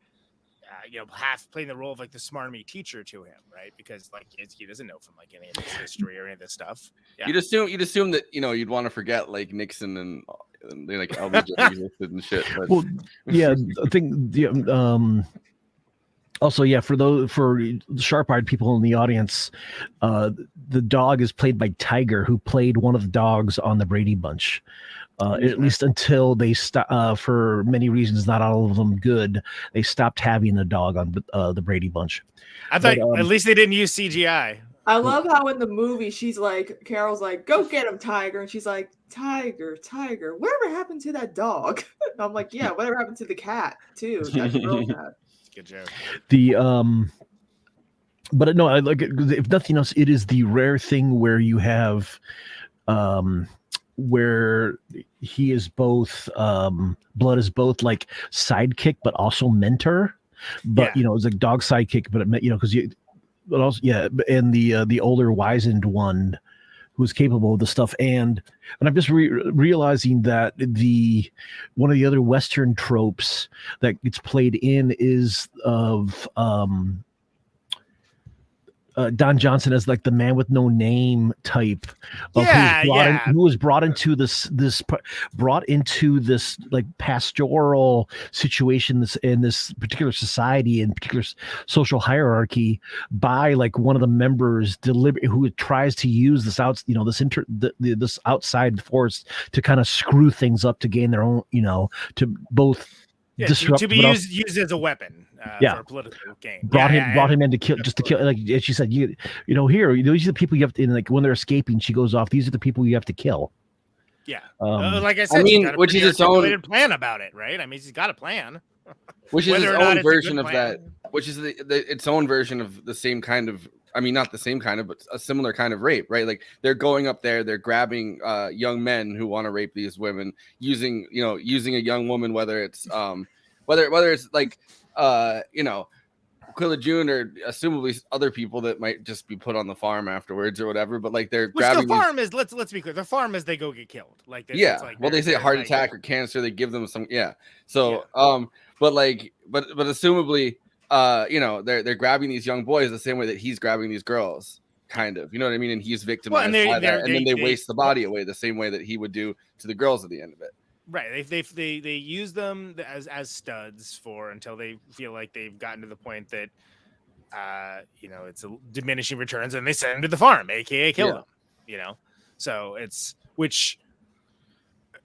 half playing the role of like the smarmy teacher to him, right? Because like he doesn't know from like any of this history or any of this stuff. Yeah. You'd assume that you'd want to forget like Nixon and like LBJ existed and shit. But... Well, yeah, I think also, yeah, for sharp-eyed people in the audience, the dog is played by Tiger, who played one of the dogs on the Brady Bunch. At least until they for many reasons, not all of them good, they stopped having the dog on the Brady Bunch. I thought at least they didn't use CGI. I love how in the movie Carol's like, "Go get him, Tiger," and she's like, "Tiger, whatever happened to that dog?" I'm like, "Yeah, whatever happened to the cat too? That girl cat." Good joke. But no, I like it. If nothing else, it is the rare thing where you have, where he is both, Blood is both like sidekick but also mentor. But it's like dog sidekick, but because but also and the older wizened one who's capable of the stuff, and I'm just realizing that one of the other Western tropes that gets played in is of Don Johnson as like the man with no name type of who was brought into this like pastoral situation in this particular society and particular social hierarchy by like one of the members who tries to use this this outside force to kind of screw things up to gain their own, to both disrupt, to be used as a weapon for a political gain. Brought him in to kill, just to kill. Like she said, here, these are the people you have to. And like when they're escaping, she goes off. These are the people you have to kill. Yeah, like I said, which is its own plan about it, right? I mean, she's got a plan. Which is its own version of that. Which is its own version of the same kind of. I mean, not the same kind of, but a similar kind of rape, right? Like they're going up there, they're grabbing young men who want to rape these women, using a young woman, whether it's like Quilla June or assumably other people that might just be put on the farm afterwards or whatever. But like they're grabbing the farm is let's be clear, the farm is they go get killed. Like they say heart attack or cancer, they give them some So but assumably. They're grabbing these young boys the same way that he's grabbing these girls, kind of. You know what I mean? And he's victimized by that, and then they waste the body away the same way that he would do to the girls at the end of it. Right. They use them as studs until they feel like they've gotten to the point that it's a diminishing returns, and they send them to the farm, aka kill them. So it's which.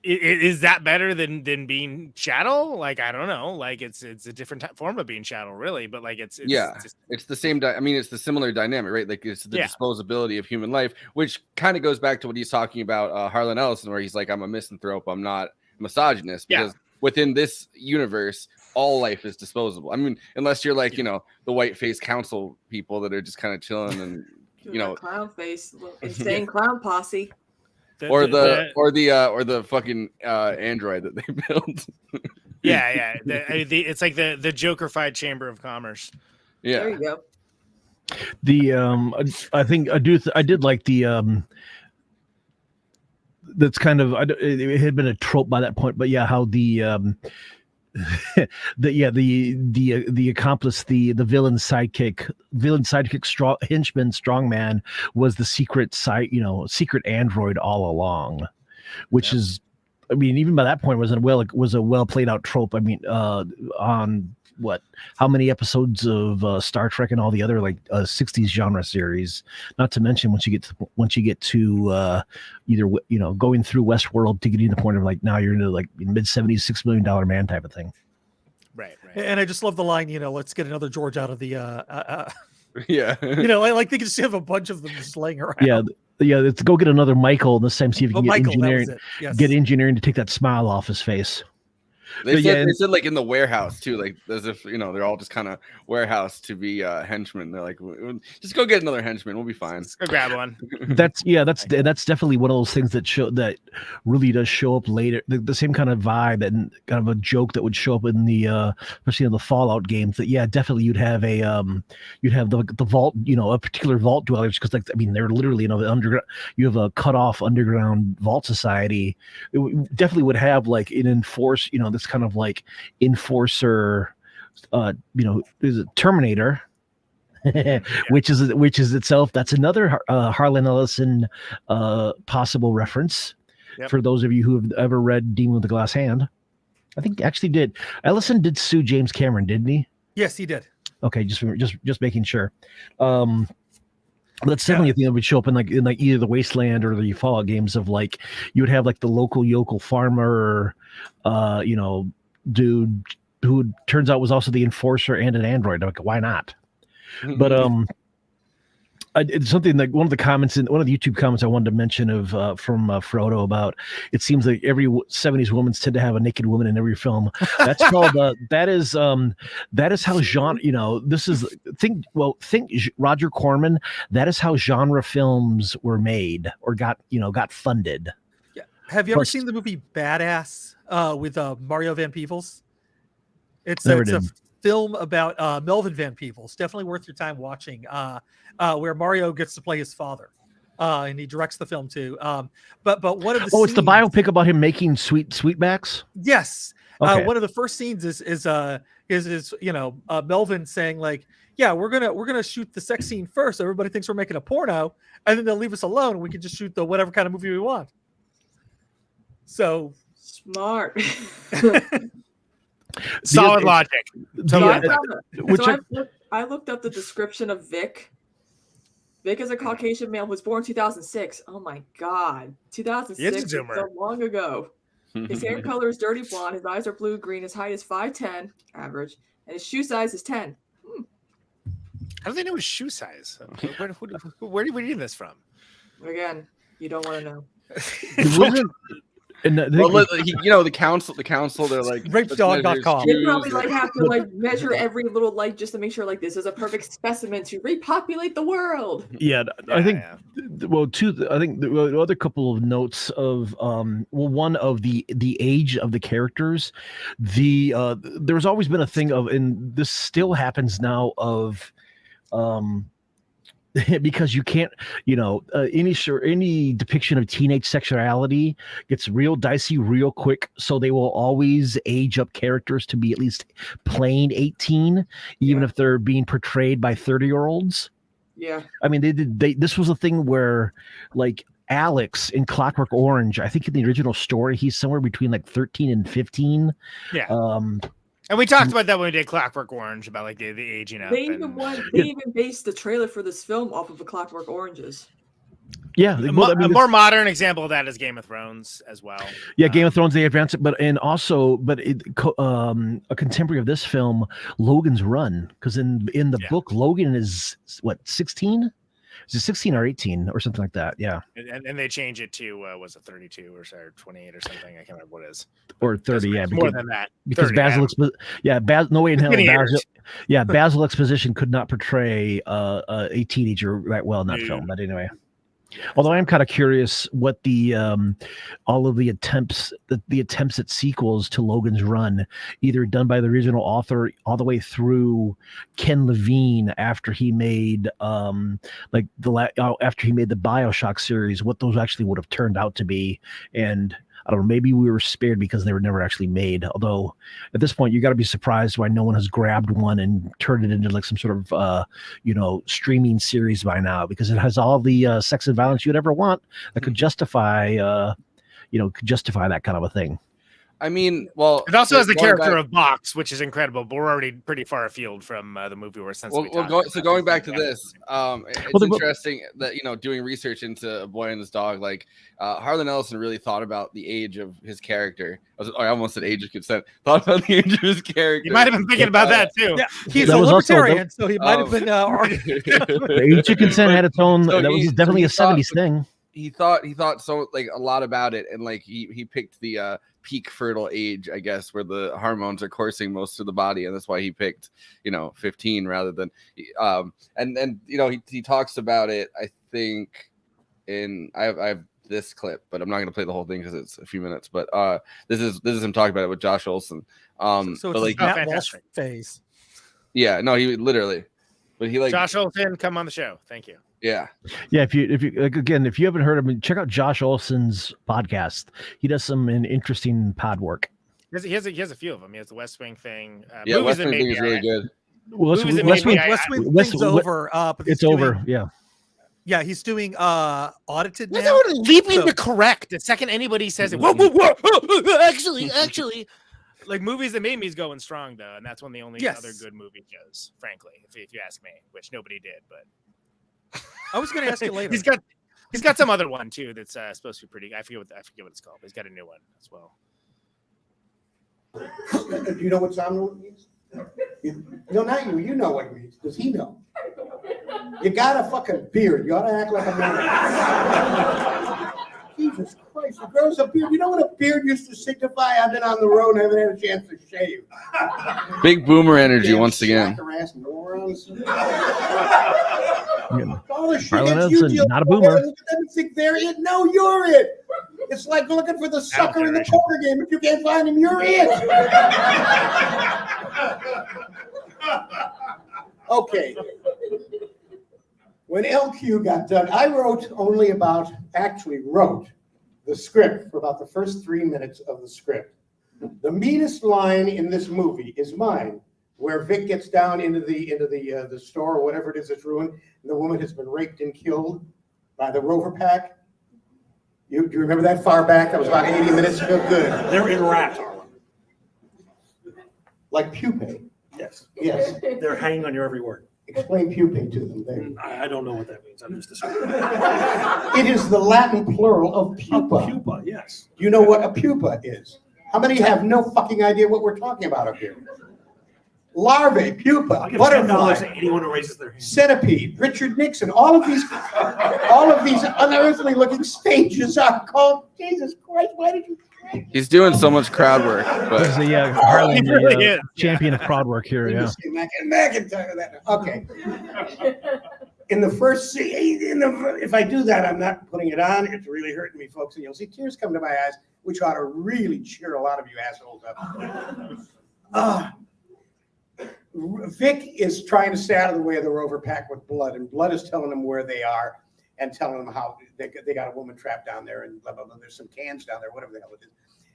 Is that better than being chattel? Like, I don't know. Like, it's a different form of being chattel, really. But like, it's the same. It's the similar dynamic, right? Like, it's the disposability of human life, which kind of goes back to what he's talking about, Harlan Ellison, where he's like, "I'm a misanthrope. I'm not a misogynist." Because within this universe, all life is disposable. I mean, unless you're like, the white face council people that are just kind of chilling and clown face, insane clown posse. Or the fucking android that they built. It's like the Joker-fied Chamber of Commerce. Yeah, there you go. I think I did like the that's kind of it had been a trope by that point, but how the the accomplice, the villain sidekick, henchman strongman was the secret android all along, which is, I mean, even by that point was a well played out trope. I mean, on how many episodes of Star Trek and all the other 60s genre series, not to mention once you get to either going through Westworld to getting to the point of now you're into mid 70s $6 million man type of thing. Right. And I just love the line, let's get another George out of the I like they can just have a bunch of them just laying around. Let's go get another Michael, and this time see if we can get Michael, engineering to take that smile off his face. They said like in the warehouse too, like as if they're all just kind of warehouse to be henchmen. They're like, just go get another henchman, we'll be fine. Let's go grab one. That's definitely one of those things that really does show up later. The same kind of vibe and kind of a joke that would show up in the especially in the Fallout games. That definitely you'd have the vault, a particular vault dwellers, because they're literally the underground. You have a cut off underground vault society. It definitely would have like an enforce, this kind of like enforcer, is it Terminator, which is itself. That's another Harlan Ellison possible reference for those of you who have ever read Demon with the Glass Hand. I think actually Ellison did sue James Cameron, didn't he? Yes, he did. Okay, just making sure. That's definitely a thing that would show up in either the Wasteland or the Fallout games of like you would have like the local yokel farmer, dude who turns out was also the enforcer and an android. Like, why not? But it's something like one of the YouTube comments I wanted to mention from Frodo about it seems like every 70s woman tend to have a naked woman in every film. That's called that is how genre, this is think Roger Corman, that is how genre films were made or got funded. Yeah. Have you ever seen the movie Badass with Mario Van Peebles? It's a film about Melvin Van Peebles. Definitely worth your time watching. Where Mario gets to play his father, and he directs the film too. But one of the it's the biopic about him making sweetbacks. Yes. Okay. One of the first scenes is Melvin saying like, yeah, we're gonna shoot the sex scene first. Everybody thinks we're making a porno, and then they'll leave us alone, and we can just shoot the whatever kind of movie we want. So smart. Solid logic. I looked up the description of Vic. Vic is a Caucasian male who was born 2006. Oh my God. 2006 is so long ago. His hair color is dirty blonde. His eyes are blue-green. His height is 5'10", average. And his shoe size is 10. How do they know his shoe size? Where do we need this from? Again, you don't want to know. And the council, they're like rapedog.com. They probably have to measure every little just to make sure this is a perfect specimen to repopulate the world. Yeah, I think. Well, I think the other couple of notes of one of the age of the characters. There's always been a thing of, and this still happens now of. Because you can't, any depiction of teenage sexuality gets real dicey real quick. So they will always age up characters to be at least plain 18, even if they're being portrayed by 30-year-olds. Yeah. I mean, this was a thing where like Alex in Clockwork Orange, I think in the original story, he's somewhere between like 13 and 15. Yeah. And we talked about that when we did Clockwork Orange about like the aging up. They even based the trailer for this film off of the Clockwork Oranges. Yeah, a more modern example of that is Game of Thrones as well. Yeah, Game of Thrones, they advanced it, but a contemporary of this film, Logan's Run, because in the book, Logan is 16? Is it 16 or 18 or something like that? Yeah. And they change it to was it 32 or 28 or something? I can't remember what it is. Or 30, yeah. More than that. Because 30, no way in hell. Basil Exposition could not portray a teenager that well in that film. But anyway. Although I am kind of curious what the all of the attempts at sequels to Logan's Run, either done by the original author all the way through Ken Levine after he made after he made the BioShock series, what those actually would have turned out to be. And I don't know, maybe we were spared because they were never actually made. Although at this point, you got to be surprised why no one has grabbed one and turned it into like some sort of, streaming series by now, because it has all the sex and violence you'd ever want that could justify that kind of a thing. I mean, well, it also has the character of Box, which is incredible, but we're already pretty far afield from the movie we're going back to this, it's interesting that doing research into A Boy and His Dog, like Harlan Ellison really thought about the age of his character. I almost said age of consent. Thought about the age of his character. You might have been thinking about that too. Yeah, he's a libertarian, so he might have been arguing. The age of consent had its own. So that was definitely a 70s thing. He thought so like a lot about it, and like he picked the peak fertile age, I guess, where the hormones are coursing most of the body, and that's why he picked 15 rather than and he talks about it, I think, in I have this clip, but I'm not going to play the whole thing because it's a few minutes. But this is him talking about it with Josh Olson. So it's like Matt Walsh phase. Yeah, no, he literally, but he Josh Olson, come on the show. Thank you. Yeah. If you again, if you haven't heard of him, check out Josh Olson's podcast. He does some interesting pod work. He has a few of them. He has the West Wing thing. Yeah, West Wing thing is really good. West Wing thing's over. It's over. Yeah. Yeah, he's doing audited now. What's leaping to correct the second anybody says it? Whoa, actually, like movies that made me's going strong though, and that's one of the only other good movie shows, frankly, if you ask me, which nobody did. But I was going to ask you later. He's got some other one too that's supposed to be pretty. I forget what it's called. But he's got a new one as well. Do you know what somnolent means? No, not you. You know what it means. Does he know? You got a fucking beard. You ought to act like a man. Jesus Christ, it grows a beard. You know what a beard used to signify? I've been on the road and haven't had a chance to shave. Big boomer energy once again. All the shit Harlan that you Ellison, deal not a with, boomer. look at them and think they're it. No, you're it. It's like looking for the sucker in the poker game. If you can't find him, you're it. Okay. When LQ got done, I wrote the script for about the first 3 minutes of the script. The meanest line in this movie is mine, where Vic gets down into the store or whatever it is that's ruined, and the woman has been raped and killed by the Rover Pack. Do you remember that far back? That was about 80 minutes ago. Good. They're in wrapped. Like pupae. Yes. Yes. They're hanging on your every word. Explain pupae to them. There. I don't know what that means. I'm just describing. It is the Latin plural of pupa. Pupa, yes. Do you know what a pupa is? How many have no fucking idea what we're talking about up here? Larvae, pupa, I'll give butterfly, $10 to anyone who raises their hand. centipede, Richard Nixon. All of these unearthly looking stages are called. Jesus Christ! Why did you? He's doing so much crowd work, but Harlan, the champion of crowd work here. Yeah. Okay. In the first scene, if I do that, I'm not putting it on. It's really hurting me, folks, and you'll see tears come to my eyes, which ought to really cheer a lot of you assholes up. Vic is trying to stay out of the way of the Rover Pack with Blood, and Blood is telling them where they are and telling them how they got a woman trapped down there and blah, blah, blah. There's some cans down there, whatever the hell it is.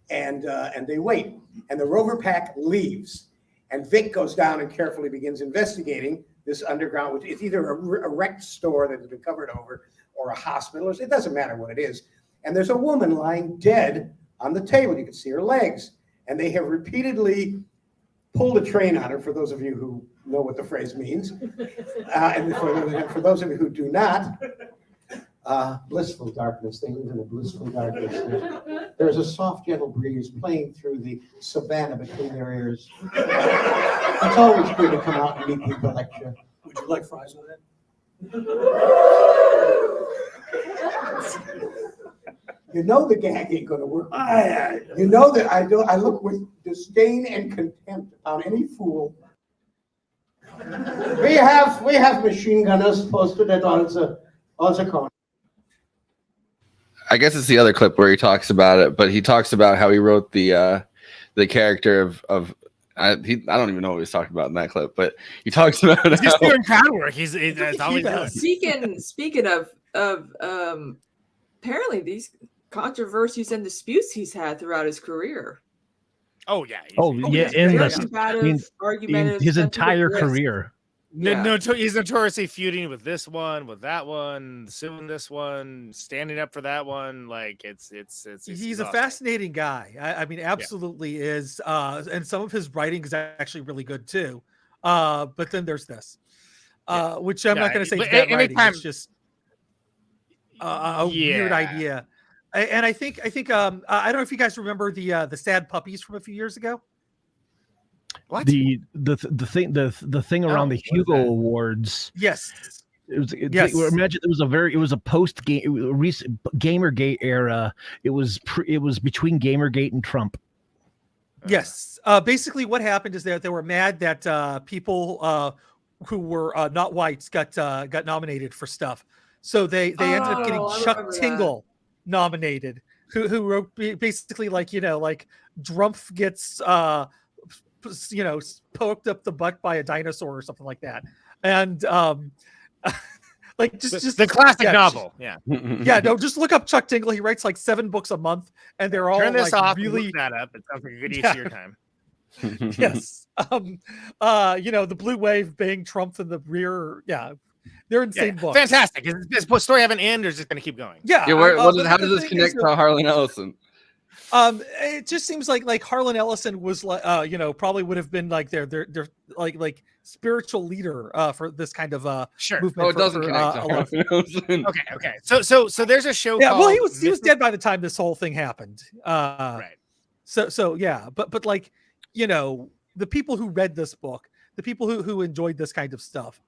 And they wait. And the Rover Pack leaves. And Vic goes down and carefully begins investigating this underground, which is either a wrecked store that has been covered over or a hospital. It doesn't matter what it is. And there's a woman lying dead on the table. You can see her legs. And they have repeatedly pulled a train on her, for those of you who know what the phrase means. And for those of you who do not, blissful darkness. They live in a blissful darkness. There's a soft, gentle breeze playing through the savannah between their ears. It's always good to come out and meet people like you. Would you like fries with it? You know the gag ain't going to work. You know that I look with disdain and contempt on any fool. We have machine gunners posted at all the corners. I guess it's the other clip where he talks about it, but he talks about how he wrote the character of I don't even know what he's talking about in that clip, but he talks about he's just doing crowd work. That's all he does. Speaking of apparently these controversies and disputes he's had throughout his career. Oh yeah. In his entire career. No, he's notoriously feuding with this one, with that one, suing this one, standing up for that one. Like it's he's a fascinating guy. I mean, absolutely is. And some of his writing is actually really good too. But then there's this, which I'm not going to say is bad writing. It's just a weird idea. And I think I don't know if you guys remember the Sad Puppies from a few years ago. What? The thing around the Hugo Awards. Yes. Imagine it was a post game, recent Gamergate era. It was between Gamergate and Trump. Yes. Basically, what happened is that they were mad that people who were not whites got nominated for stuff. So they ended up getting Chuck Tingle nominated, who wrote basically like Drumpf gets poked up the butt by a dinosaur or something like that, and like just the classic novel. No, just look up Chuck Tingle. He writes like 7 books a month, and they're all turn this like off. Really look that up. It sounds like a good use of your time. Yes. The blue wave bang Trump in the rear. Yeah. They're insane books. Fantastic. Is this story have an end or is it going to keep going? Yeah. How does this connect to Harlan Ellison? It just seems like Harlan Ellison was like, probably would have been like their like spiritual leader for this kind of movement. Oh, it doesn't connect to Harlan Ellison. Okay. So there's a show. Yeah. Called Well, he was dead by the time this whole thing happened. Right. So yeah, but like, the people who read this book, the people who enjoyed this kind of stuff,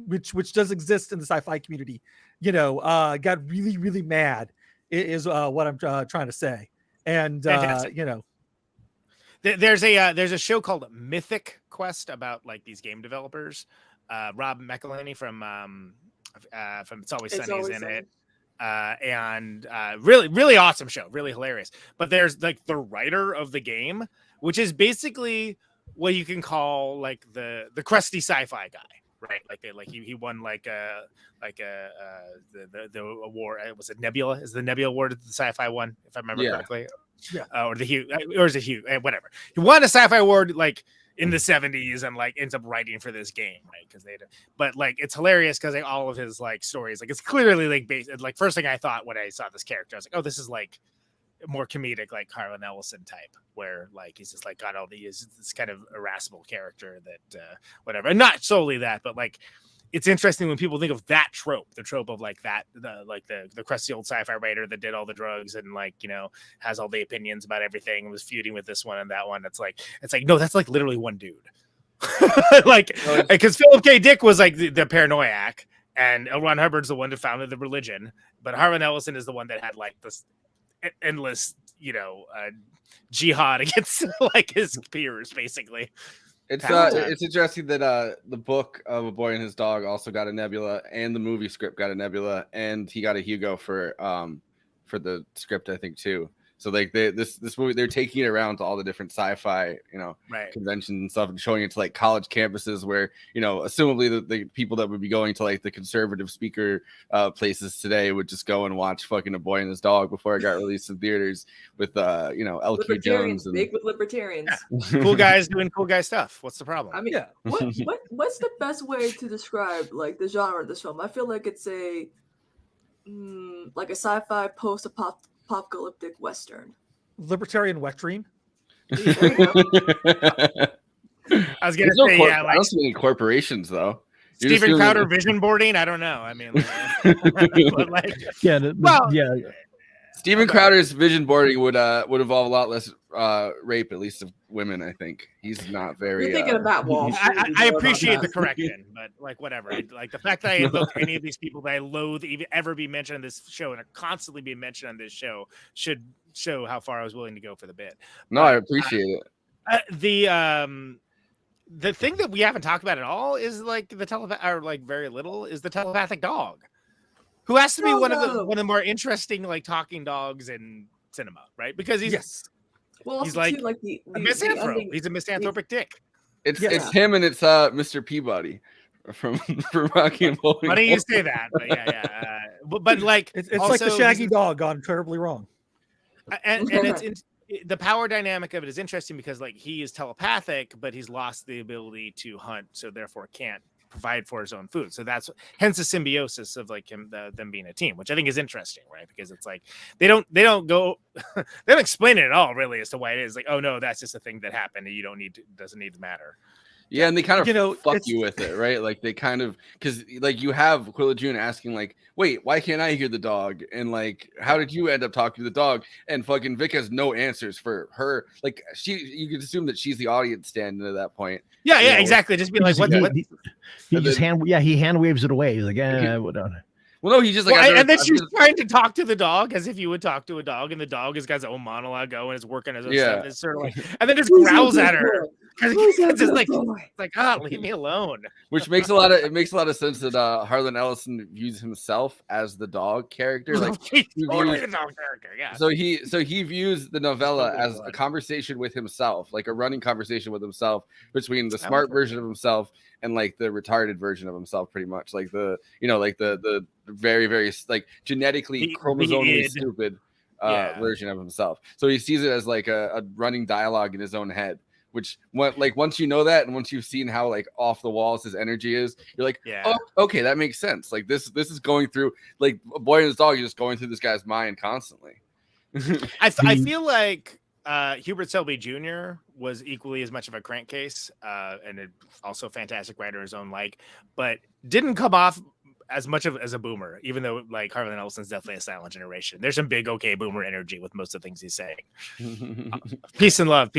which does exist in the sci-fi community, got really, really mad is what I'm trying to say. And there's a show called Mythic Quest about like these game developers. Rob McElhenney from It's Always Sunny is in it. And really, really awesome show, really hilarious. But there's like the writer of the game, which is basically what you can call like the crusty sci-fi guy, right? Like he won the award. Was it Nebula? Is the Nebula award the sci-fi one, if I remember correctly? Yeah. Or the Hugh, or is it Hugh? Whatever. He won a sci-fi award like in the 70s and like ends up writing for this game, right? But like it's hilarious because like all of his like stories, like it's clearly like based. Like first thing I thought when I saw this character, I was like, oh, this is like more comedic, like Harlan Ellison type, where like he's just like got all these this kind of irascible character that whatever, and not solely that, but like it's interesting when people think of that trope, the trope of like that, the crusty old sci-fi writer that did all the drugs and like, has all the opinions about everything and was feuding with this one and that one. It's like, no, that's like literally one dude. Like, because Philip K. Dick was like the paranoiac and L. Ron Hubbard's the one that founded the religion, but Harlan Ellison is the one that had like this endless, jihad against like his peers, basically. It's interesting that the book of A Boy and His Dog also got a Nebula, and the movie script got a Nebula, and he got a Hugo for the script, I think, too. So like this movie, they're taking it around to all the different sci-fi, conventions and stuff, and showing it to like college campuses where, assumably the people that would be going to like the conservative speaker places today would just go and watch fucking A Boy and His Dog before it got released in theaters with L.Q. Jones and big with libertarians. Cool guys doing cool guy stuff. What's the problem? I mean, what's the best way to describe like the genre of this film? I feel like it's a sci-fi post-apocalyptic western. Libertarian wet dream. I was gonna say, I don't see any corporations though. Stephen Crowder vision boarding. I don't know. I mean, Stephen Crowder's vision boarding would involve a lot less rape, at least of women. I think he's not very. You're thinking about Wall Street. I appreciate the correction, but like whatever. Like the fact that I invoke any of these people that I loathe ever be mentioned on this show and are constantly being mentioned on this show should show how far I was willing to go for the bit. No, I appreciate it. The thing that we haven't talked about at all is like very little is the telepathic dog, who has to be one of the more interesting like talking dogs in cinema, right? Because he's he's like the a misanthrope. He's a misanthropic dick. It's him and it's Mr. Peabody from Rocky and Bullwinkle. Why do you say that? But but like it's also, like the Shaggy dog gone terribly wrong. And it's the power dynamic of it is interesting because like he is telepathic, but he's lost the ability to hunt, so therefore can't provide for his own food. So that's hence the symbiosis of like them being a team, which I think is interesting, right? Because it's like they don't explain it at all really as to why it is. Like, oh no, that's just a thing that happened and doesn't need to matter. Yeah, and they kind of fuck you with it, right? Like they kind of, because like you have Quilla June asking like, wait, why can't I hear the dog? And like, how did you end up talking to the dog? And fucking Vic has no answers for her. Like you could assume that she's the audience standing at that point. Yeah, yeah, exactly. Just be like, what? He just hand waves it away. He's like, well, no, he just like, and then she's trying to talk to the dog as if you would talk to a dog, and the dog has got his own monologue going, is working his own stuff. It's sort of like, and then just growls at her. It's just like, leave me alone. Which makes a lot of sense that Harlan Ellison views himself as the dog character. Like he's totally the dog character, yeah. So he views the novella as a conversation with himself, like a running conversation with himself between the smart version of himself and like the retarded version of himself, pretty much like the the very, very like genetically chromosomally stupid version of himself. So he sees it as like a running dialogue in his own head. Which once you know that, and once you've seen how like off the walls his energy is, you're like, oh, okay, that makes sense. Like this is going through, like a boy and his dog, you're just going through this guy's mind constantly. I feel like Hubert Selby Jr. was equally as much of a crankcase, and also a fantastic writer in his own like, but didn't come off as much as a boomer, even though like Harlan Ellison's definitely a silent generation. There's some big boomer energy with most of the things he's saying. Peace and love.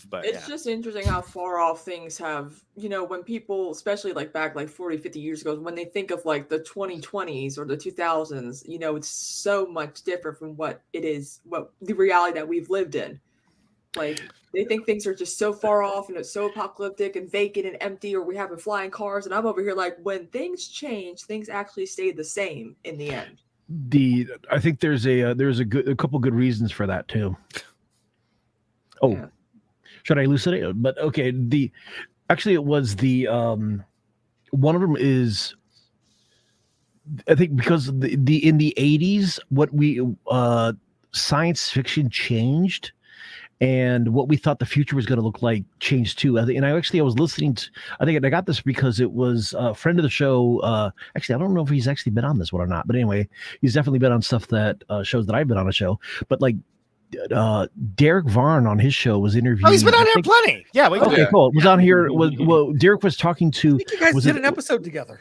But it's just interesting how far off things have, when people, especially like back like 40, 50 years ago, when they think of like the 2020s or the 2000s, it's so much different from what it is, what the reality that we've lived in. Like they think things are just so far off and it's so apocalyptic and vacant and empty, or we having flying cars. And I'm over here like, when things change, things actually stay the same in the end. I think there's a couple good reasons for that too. Oh, yeah. Should I elucidate? But okay, it was the one of them is, I think, because in the 80s, what we science fiction changed. And what we thought the future was going to look like changed too. I was listening to, I think I got this because it was a friend of the show. Actually, I don't know if he's actually been on this one or not, but anyway, he's definitely been on stuff that shows that I've been on a show. But like Derek Varn on his show was interviewed. Oh, he's been on here plenty. Yeah. Okay, cool. Was on here. Derek was talking to. I think you guys did an episode together.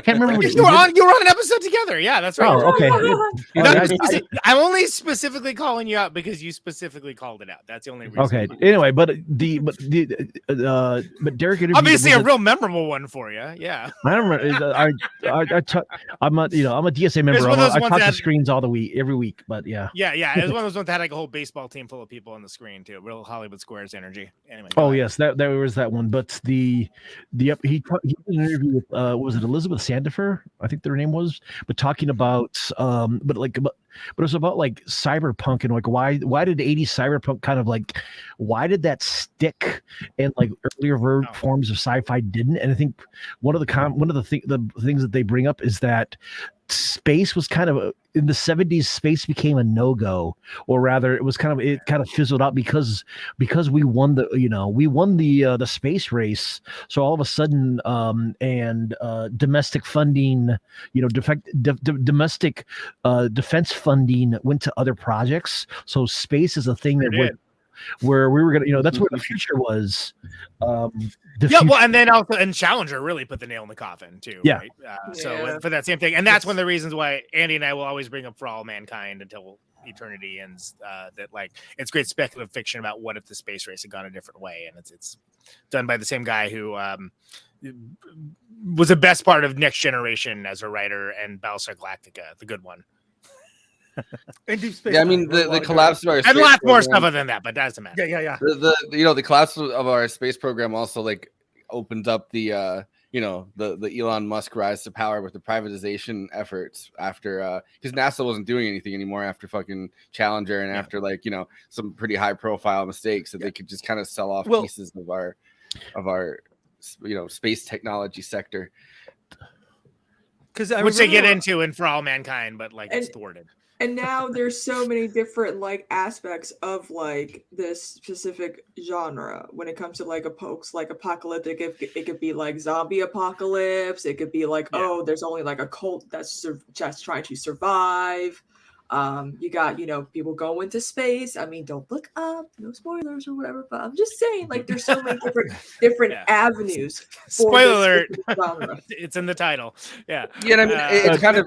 Can't remember. You were on an episode together. Yeah, that's right. Oh, okay. I'm only specifically calling you out because you specifically called it out. That's the only reason. Okay. Anyway, but Derek interviewed, obviously a real memorable one for you. Yeah. I remember. I'm a DSA member. I talk to screens every week. But yeah. Yeah. It was one of those ones that had like a whole baseball team full of people on the screen too. Real Hollywood Squares energy. Anyway. Oh yes, there was that one. But he did an interview with was it Elizabeth Sandifer, I think their name was, but talking about but it was about like cyberpunk and like why did 80s cyberpunk kind of like, why did that stick and like earlier forms of sci-fi didn't? And I think one of the things that they bring up is that space was kind of in the 70s. Space became a no-go, or rather it kind of fizzled out because we won the space race. So all of a sudden domestic funding, domestic defense funding went to other projects. So space is a thing where we were gonna, that's where the future was. Well, and then also, and Challenger really put the nail in the coffin too. Yeah. Right? So for that same thing, and that's one of the reasons why Andy and I will always bring up For All Mankind until eternity ends. That like it's great speculative fiction about what if the space race had gone a different way, and it's done by the same guy who was the best part of Next Generation as a writer and Battlestar Galactica, the good one. And Deep Space. Yeah, I mean the collapse of our and lots more stuff other than that, but doesn't matter. Yeah. The collapse of our space program also like opened up the the Elon Musk rise to power with the privatization efforts after because NASA wasn't doing anything anymore after fucking Challenger and after like some pretty high profile mistakes that they could just kind of sell off pieces of our space technology sector. Which they get into in For All Mankind, but like it's thwarted. And now there's so many different like aspects of like this specific genre when it comes to like apocalyptic. It could be like zombie apocalypse. It could be like there's only like a cult that's just trying to survive. You got, people go into space. I mean, don't look up, no spoilers or whatever, but I'm just saying, like, there's so many different avenues. Spoiler alert! It's in the title. Yeah. Yeah, and I mean,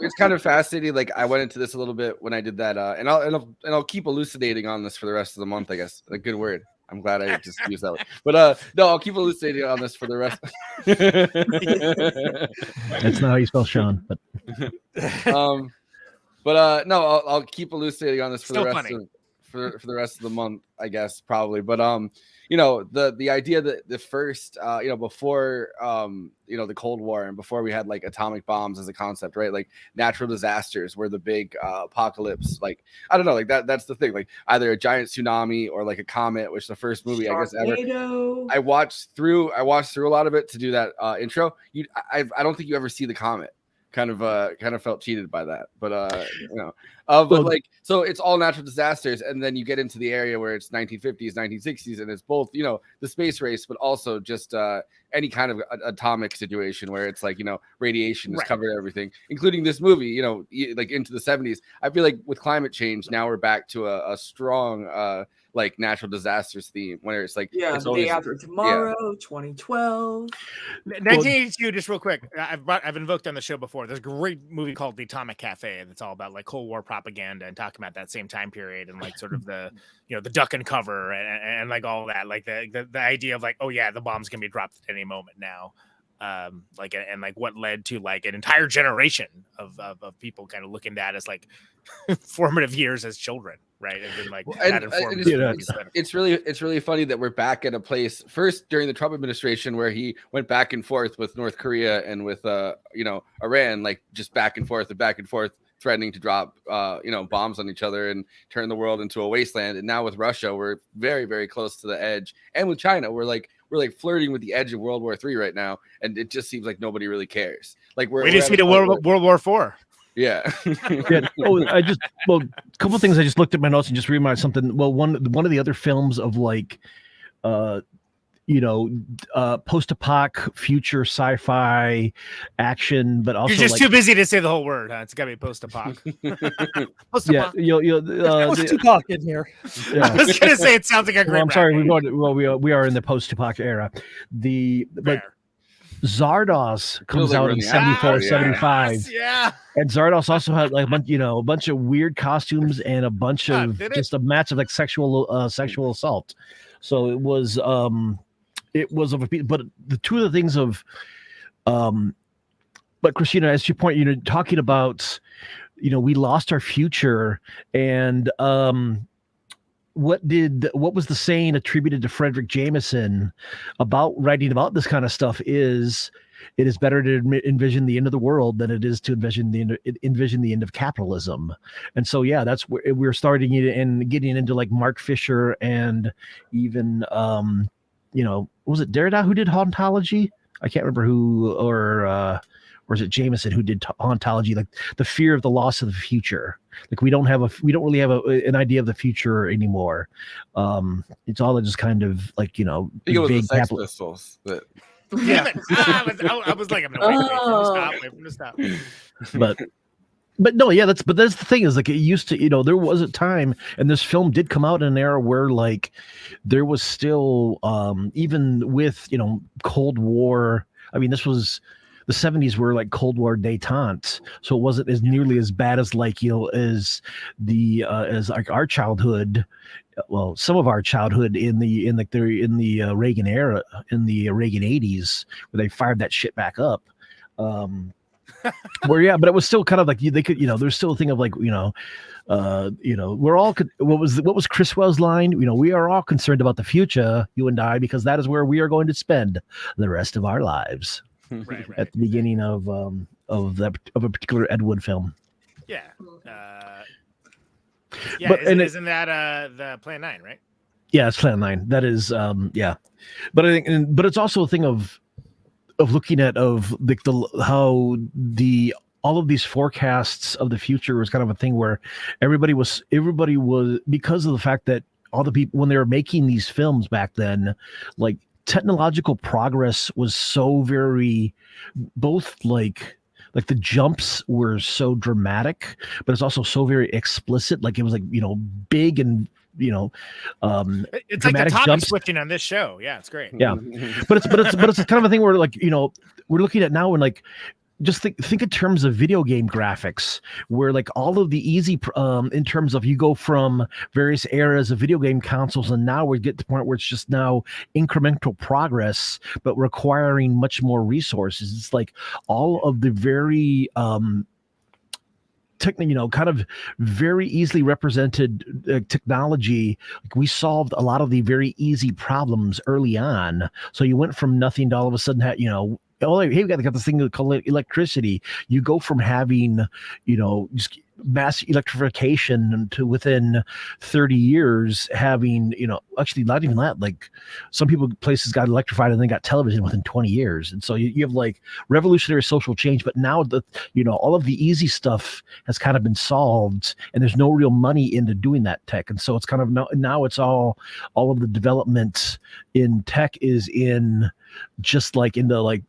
it's kind of fascinating. Like, I went into this a little bit when I did that, and I'll keep elucidating on this for the rest of the month. I guess a good word. I'm glad I just used that one. But no, I'll keep elucidating on this for the rest. That's not how you spell Sean. But no, I'll keep elucidating on this for the rest of for the rest of the month, I guess, probably. But the idea that the first before the Cold War and before we had like atomic bombs as a concept, right? Like natural disasters were the big apocalypse. Like, I don't know, like that's the thing. Like either a giant tsunami or like a comet, which the first movie I guess ever. I watched through a lot of it to do that intro. I don't think you ever see the comet. Kind of felt cheated by that, but like, so it's all natural disasters, and then you get into the area where it's 1950s, 1960s, and it's both the space race, but also just any kind of atomic situation where it's like radiation has covered everything, including this movie. Like into the 70s. I feel like with climate change now we're back to a strong like natural disasters theme, where it's like the Day After Tomorrow, 2012, 1982. Just real quick, I've invoked on the show before. There's a great movie called The Atomic Cafe that's all about like Cold War propaganda and talking about that same time period and like sort of the the duck and cover and like all that, like the idea of like, oh yeah, the bomb's gonna be dropped at any moment now. Like what led to like an entire generation of people kind of looking at as like formative years as children, right? And then like it's really funny that we're back at a place first during the Trump administration where he went back and forth with North Korea and with Iran, like just back and forth, threatening to drop bombs on each other and turn the world into a wasteland. And now with Russia, we're very, very close to the edge, and with China, we're like flirting with the edge of World War III right now, and it just seems like nobody really cares. Like we just need a World War IV. Yeah. Yeah. Oh, a couple of things. I just looked at my notes and just realized something. Well, one of the other films of like, post-apoc future sci-fi action, but also you're just like, too busy to say the whole word. Huh? It's got to be post-apoc. Post-apoc. Post-apoc in here. Yeah. I was gonna say it sounds like a great. I'm sorry. We are in the post-apoc era. But Zardoz comes out in 74, 75. Yeah. And Zardoz also had like a bunch of weird costumes and a bunch of just a match of like sexual assault. So it was but the two of the things of but Christina, as you point, talking about we lost our future, and what was the saying attributed to Frederick Jameson about writing about this kind of stuff is it is better to envision the end of the world than it is to envision the end of capitalism. And so, yeah, that's where we're starting and getting into like Mark Fisher and even, was it Derrida who did hauntology? I can't remember who, or is it Jameson who did hauntology, like the fear of the loss of the future. Like we don't really have an idea of the future anymore. It's all just kind of like, vague the Sex Pistols. Damn it. I was like, I'm gonna wait for him to stop. But no, yeah, that's the thing is like it used to, there was a time, and this film did come out in an era where like there was still even with Cold War. I mean, this was the 70s were like Cold War détente, so it wasn't as nearly as bad as like as like our childhood. Well, some of our childhood in the Reagan era, in the Reagan 80s, where they fired that shit back up. But it was still kind of like they could, there's still a thing of like, we're all, what was Criswell's line? We are all concerned about the future, you and I, because that is where we are going to spend the rest of our lives. Right. At the beginning of a particular Ed Wood film. Yeah. But isn't that the Plan 9, right? Yeah, it's Plan 9. That is but I think, but it's also a thing of looking at like how all of these forecasts of the future was kind of a thing where everybody was because of the fact that all the people, when they were making these films back then, like technological progress was so very both like like the jumps were so dramatic, but it's also so very explicit. Like it was like, big and, it's like the dramatic topic jumps. switching on this show. Yeah, it's great. Yeah. But it's kind of a thing where like, we're looking at now and like, just think in terms of video game graphics, where like all of the easy in terms of you go from various eras of video game consoles, and now we get to the point where it's just now incremental progress, but requiring much more resources. It's like all of the very kind of very easily represented technology. Like we solved a lot of the very easy problems early on. So you went from nothing to all of a sudden oh, hey, we got this thing called electricity. You go from having, just mass electrification to within 30 years having, actually not even that, like some places got electrified and then got television within 20 years. And so you have like revolutionary social change, but now all of the easy stuff has kind of been solved and there's no real money into doing that tech. And so it's kind of now it's all of the development in tech is in just like into like,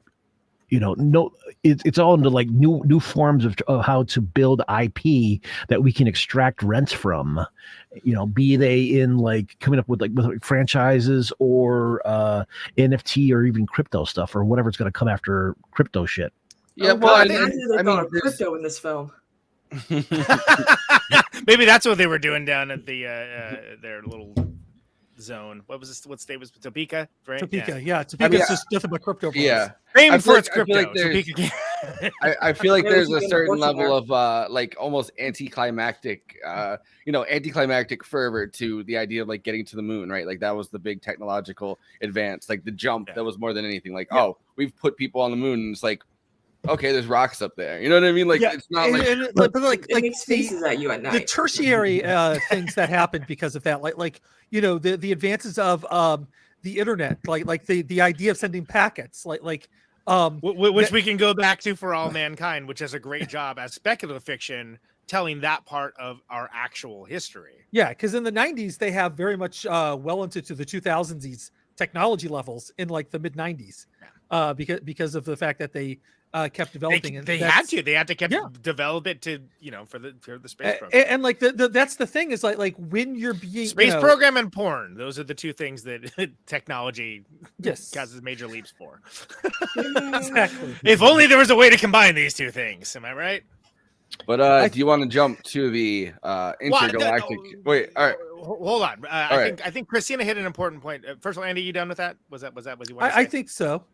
it's all into like new forms of how to build IP that we can extract rents from, be they in like coming up with franchises or NFT or even crypto stuff or whatever it's going to come after crypto shit. Yeah, well, I mean, crypto in this film. Maybe that's what they were doing down at the their little zone. What was this? What state was Topeka? Right? Topeka, yeah. Topeka's just nothing but crypto. Yeah, famed for its crypto. I feel like there's a certain level of like almost anticlimactic, anticlimactic fervor to the idea of like getting to the moon, right? Like that was the big technological advance, like the jump. That was more than anything. Like, oh, we've put people on the moon, and it's like, okay, there's rocks up there. You know what I mean? Like it's not faces at you at night. The tertiary things that happened because of that, like the advances of the internet, like the idea of sending packets, which we can go back to For All Mankind, which does a great job as speculative fiction telling that part of our actual history. Yeah, because in the 90s they have very much well into the 2000s technology levels in like the mid 90s, because of the fact that they kept developing. They had to develop it to for the space program. And like that's the thing is like when you're being space program and porn, those are the two things that technology causes major leaps for. Exactly. If only there was a way to combine these two things. Am I right? But do you want to jump to the intergalactic? Wait, all right. Hold on. I think Christina hit an important point. First of all, Andy, you done with that? Was that what you wanted to say? I think so.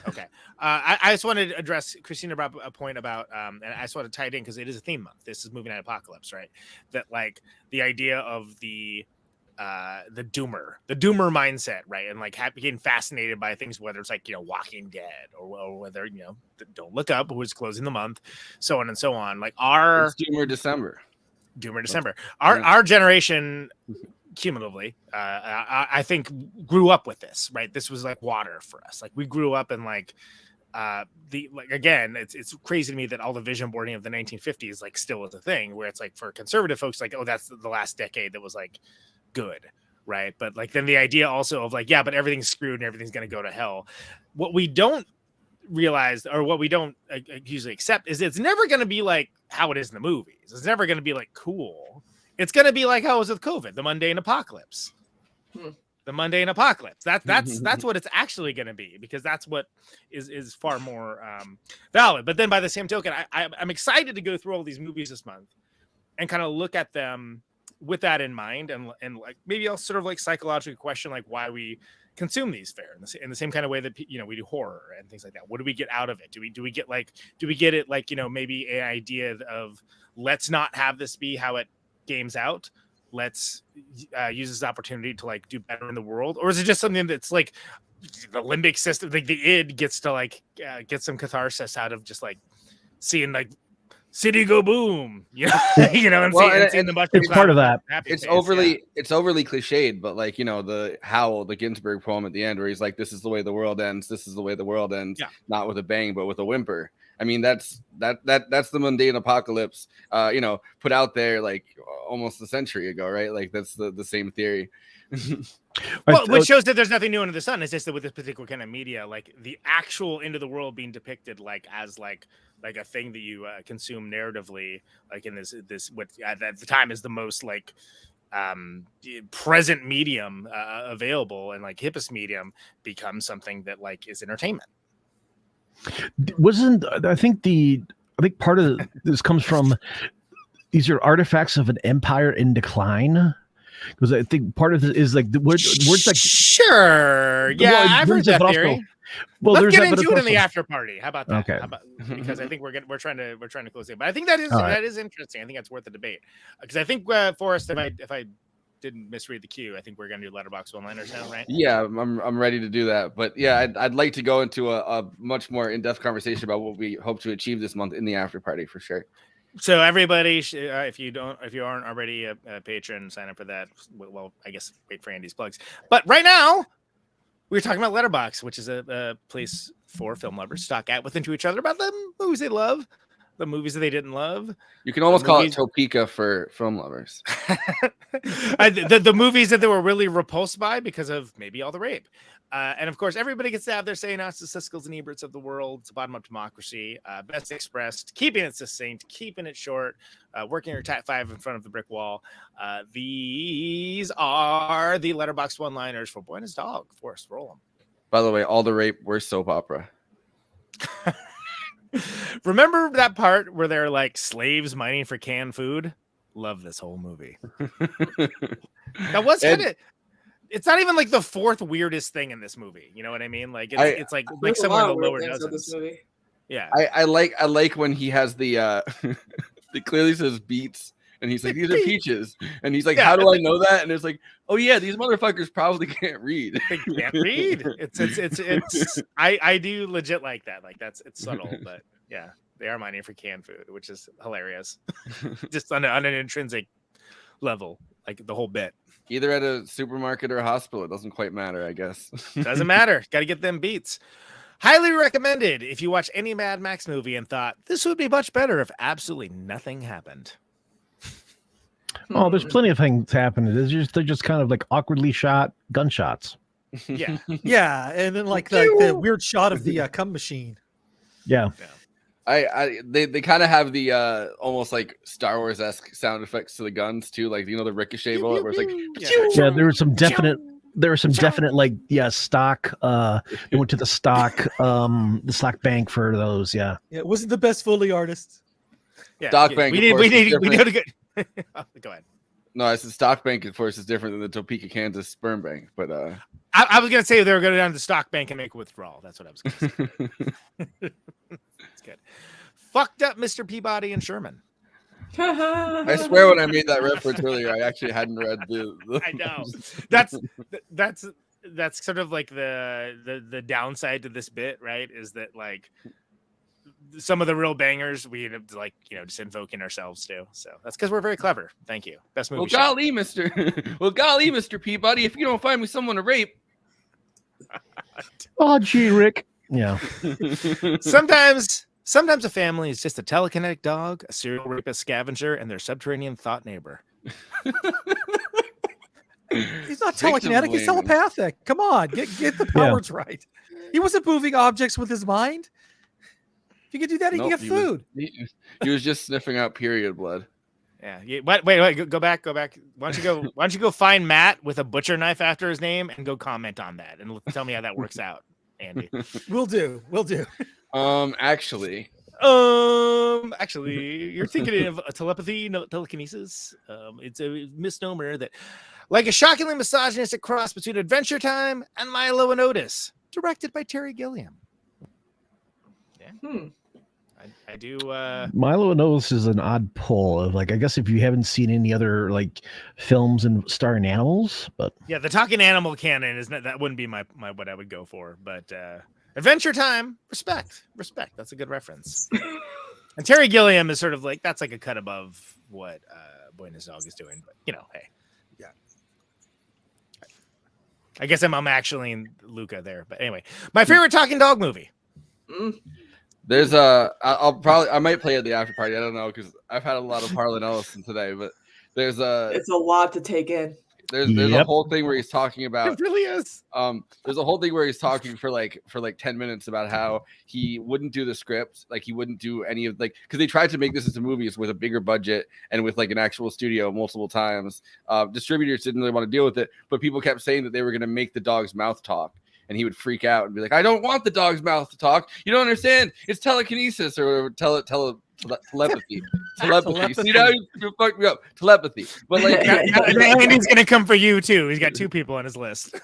Okay. I just wanted to address Christina brought up a point about and I just want to tie it in because it is a theme month. This is Movie Night Apocalypse, right? That like the idea of the doomer mindset, right? And like getting fascinated by things, whether it's like Walking Dead or whether Don't Look Up, who is closing the month, so on and so on. Like it's Doomer December. Our generation cumulatively, I think grew up with this, right? This was like water for us. Like we grew up in like again, it's crazy to me that all the vision boarding of the 1950s like still is a thing where it's like for conservative folks like, oh, that's the last decade that was like good, right? But like then the idea also of like, yeah, but everything's screwed and everything's going to go to hell. What we don't realize or what we don't usually accept is it's never going to be like how it is in the movies. It's never going to be like cool. It's going to be like how it was with COVID, the mundane apocalypse. The mundane apocalypse. That's what it's actually going to be, because that's what is far more valid. But then by the same token, I'm excited to go through all these movies this month and kind of look at them with that in mind, and like maybe I'll sort of like psychologically question like why we consume these fair in the same kind of way that we do horror and things like that. What do we get out of it? Do we get it like maybe an idea of let's not have this be how it games out, let's use this opportunity to like do better in the world? Or is it just something that's like the limbic system, like the id gets to like get some catharsis out of just like seeing like city go boom, and seeing the mushroom. It's part of that. It's overly cliched, but like the Howl, the Ginsberg poem at the end where he's like, this is the way the world ends, this is the way the world ends, not with a bang but with a whimper. I mean, that's the mundane apocalypse, put out there like almost a century ago, right? Like that's the same theory. Well, which shows that there's nothing new under the sun. It's just that with this particular kind of media, like the actual end of the world being depicted like as like like a thing that you consume narratively, like in this what at the time is the most like present medium available and like hippest medium, becomes something that like is entertainment. I think part of this comes from these are artifacts of an empire in decline. Because I think part of it is like the words like sure, yeah, I've heard that theory. Well, let's there's get that, into it in the after party. How about that? Okay. Because I think we're trying to close it. But I think that is interesting. I think that's worth a debate. Because I think Forrest, if I didn't misread the cue, I think we're gonna do letterbox one-liners now, right? Yeah, I'm ready to do that. But yeah, I'd like to go into a much more in-depth conversation about what we hope to achieve this month in the after party for sure. So everybody, if you aren't already a patron, sign up for that. Well, I guess wait for Andy's plugs. But right now, we're talking about Letterboxd, which is a place for film lovers to talk at with into each other about the movies they love, the movies that they didn't love. You can almost call it Topeka for film lovers. The movies that they were really repulsed by because of maybe all the rape. And of course, everybody gets to have their say now. It's the Siskel's and Eberts of the world. It's a bottom-up democracy. Best expressed, keeping it succinct, keeping it short, working your type 5 in front of the brick wall. These are the Letterboxd one-liners for Boy and His Dog. Forrest, roll them. By the way, all the rape, worst soap opera. Remember that part where they're like slaves mining for canned food? Love this whole movie. That was kind of... It's not even like the fourth weirdest thing in this movie. You know what I mean? Like it's like somewhere in the lower dozens. Yeah. I like when he has the it clearly says beets and he's like, these are peaches. And he's like, how do I know that? And it's like, oh yeah, these motherfuckers probably can't read. They can't read. It's I do legit like that. Like it's subtle, but yeah, they are mining for canned food, which is hilarious. Just on an intrinsic level, like the whole bit. Either at a supermarket or a hospital, it doesn't quite matter, I guess. Doesn't matter. Got to get them beats. Highly recommended if you watch any Mad Max movie and thought this would be much better if absolutely nothing happened. Oh, there's plenty of things happening. They're just kind of like awkwardly shot gunshots. Yeah, yeah, and then like the weird shot of the cum machine. Yeah. They kind of have the almost like Star Wars-esque sound effects to the guns too, like the ricochet bullet where it's like yeah, there were some definite like stock they went to the stock bank for those. Yeah, it wasn't the best Foley artist. Yeah, stock bank we need a good go ahead. No, I said stock bank of course is different than the Topeka, Kansas sperm bank, but I was gonna say they were going down to the stock bank and make a withdrawal. That's what I was gonna say. It's good. Fucked up Mr. Peabody and Sherman. I swear when I made that reference earlier, I actually hadn't read the I know. That's sort of like the downside to this bit, right? Is that like some of the real bangers we end up like just invoking ourselves too. So that's because we're very clever. Thank you. Best movie. Well, golly, Mr. Peabody, if you don't find me someone to rape. Oh, gee, Rick. Yeah. Sometimes a family is just a telekinetic dog, a serial rapist scavenger, and their subterranean thought neighbor. He's not telekinetic, he's telepathic. Come on, get the powers right. He wasn't moving objects with his mind. If you could do that, he could get food. He was just sniffing out period blood. Yeah. Wait. Go back. Why don't you go find Matt with a butcher knife after his name and go comment on that and tell me how that works out, Andy. We'll do. Actually, you're thinking of telepathy, telekinesis. It's a misnomer that, like a shockingly misogynistic cross between Adventure Time and Milo and Otis, directed by Terry Gilliam. Yeah. I do. Milo and Otis is an odd pull of like, I guess if you haven't seen any other like films and starring animals, but yeah, the talking animal canon is not, that wouldn't be my what I would go for, but Adventure Time, respect. That's a good reference. And Terry Gilliam is sort of like that's like a cut above what Boy and His Dog is doing, but hey, yeah. I guess I'm actually in Luca there, but anyway, my favorite talking dog movie. There's I might play at the after party. I don't know because I've had a lot of Harlan Ellison today, but it's a lot to take in. There's a whole thing where he's talking about. It really is. There's a whole thing where he's talking for like 10 minutes about how he wouldn't do the script, like he wouldn't do any of because they tried to make this into movies with a bigger budget and with like an actual studio multiple times. Distributors didn't really want to deal with it, but people kept saying that they were going to make the dog's mouth talk, and he would freak out and be like, "I don't want the dog's mouth to talk. You don't understand. It's telekinesis or telepathy." Telepathy. See, now you fucked me up. Telepathy. But like, and he's gonna come for you too. He's got 2 people on his list.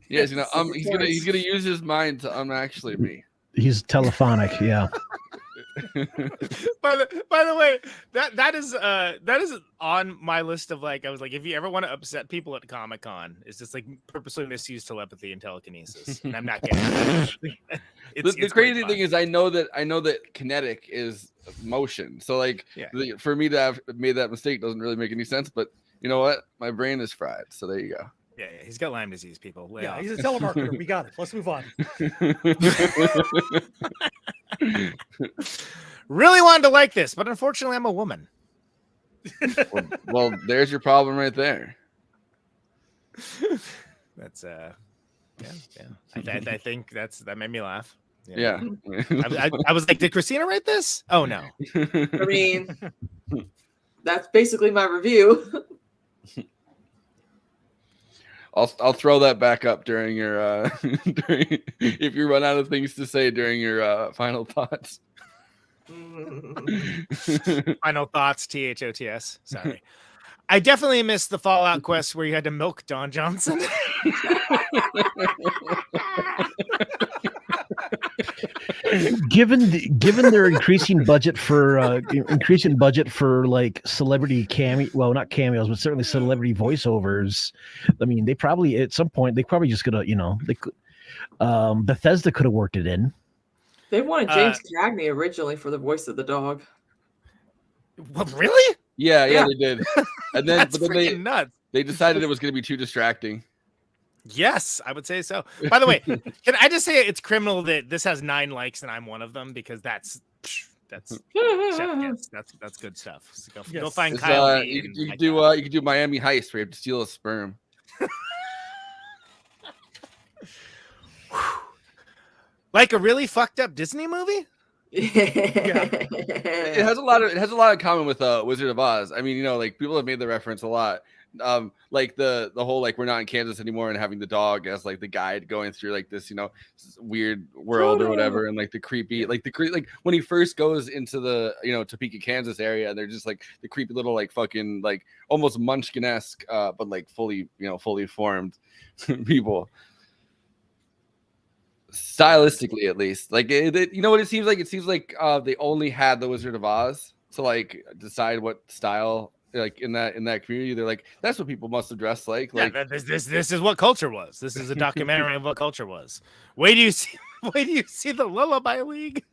Yes, he's gonna use his mind to actually me. He's telephonic. Yeah. By the way, that is on my list of I was like, if you ever want to upset people at Comic-Con, it's just like purposely misuse telepathy and telekinesis. And I'm not getting it. The crazy thing is I know that kinetic is motion. So for me to have made that mistake doesn't really make any sense, but you know what? My brain is fried. So there you go. Yeah, he's got Lyme disease, people. Yeah, he's a telemarketer. We got it. Let's move on. Really wanted to like this, but unfortunately, I'm a woman. well, there's your problem right there. That's I think that made me laugh. Yeah. I was like, did Christina write this? Oh no. I mean, that's basically my review. I'll throw that back up during your if you run out of things to say during your final thoughts. Final thoughts, THOTS. Sorry. I definitely missed the Fallout quest where you had to milk Don Johnson. Given their increasing budget for like celebrity not cameos, but certainly celebrity voiceovers. I mean, they probably at some point just gonna Bethesda could have worked it in. They wanted James Cagney originally for the voice of the dog. What, really? Yeah, they did. And then but then nuts. They decided it was going to be too distracting. Yes, I would say so. By the way, can I just say it's criminal that this has 9 likes and I'm one of them, because that's good stuff. So go find Kyle. You could do Miami Heist where you have to steal a sperm. Like a really fucked up Disney movie. It has a lot in common with Wizard of Oz. I mean, people have made the reference a lot. Like the whole we're not in Kansas anymore, and having the dog as the guide going through this weird world or whatever, and the creepy when he first goes into the Topeka, Kansas area, and they're just the creepy little fucking almost Munchkin-esque but fully formed people. Stylistically, at least, you know what it seems like? It seems like they only had the Wizard of Oz to decide what style in that community. They're like, that's what people must have dressed like. This is what culture was. This is a documentary of what culture was. Wait do you see the Lullaby League?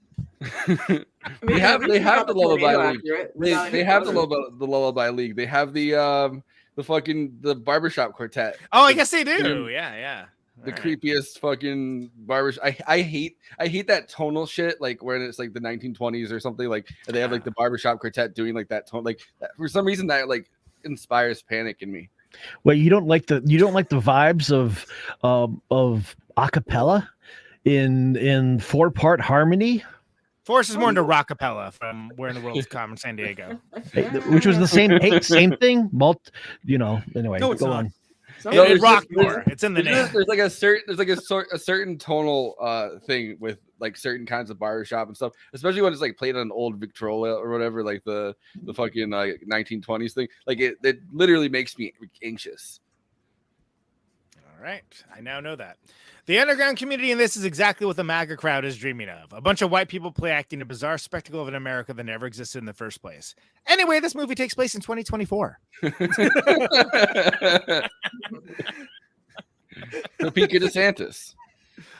They have the Lullaby League. They have the Lullaby League. They have the barbershop quartet. Oh, I guess they do. Yeah. The creepiest fucking barbers. I hate that tonal shit, when it's the 1920s or something, and they have the barbershop quartet doing that tone, that, for some reason that inspires panic in me. Well, you don't like the vibes of acapella in 4-part harmony. Forrest is more into rockapella from Where in the World's Carmen San Diego, which was the same thing. Anyway, no, go on. It's rock more. It's in the name. There's a certain tonal thing with certain kinds of barbershop and stuff, especially when it's played on an old Victrola or whatever, the fucking 1920s thing. It literally makes me anxious. All right, I now know that. The underground community in this is exactly what the MAGA crowd is dreaming of. A bunch of white people play acting a bizarre spectacle of an America that never existed in the first place. Anyway, this movie takes place in 2024. Topeka DeSantis.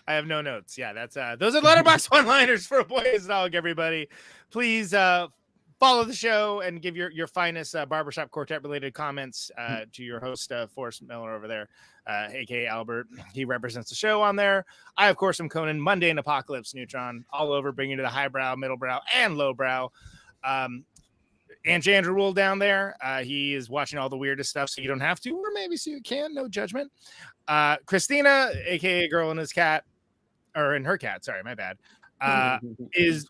I have no notes. Yeah, that's those are Letterboxd one-liners for A Boy Is a Dog, everybody. Please follow the show and give your finest barbershop quartet related comments to your host, Forrest Miller over there, aka Albert. He represents the show on there. I, of course, am Conan, Mundane Apocalypse Neutron, all over, bringing you to the highbrow, middlebrow, and lowbrow. Aunt Andrew Rule down there. He is watching all the weirdest stuff, so you don't have to, or maybe so you can. No judgment. Christina, aka Girl and His Cat, or in her cat. Sorry, my bad. Is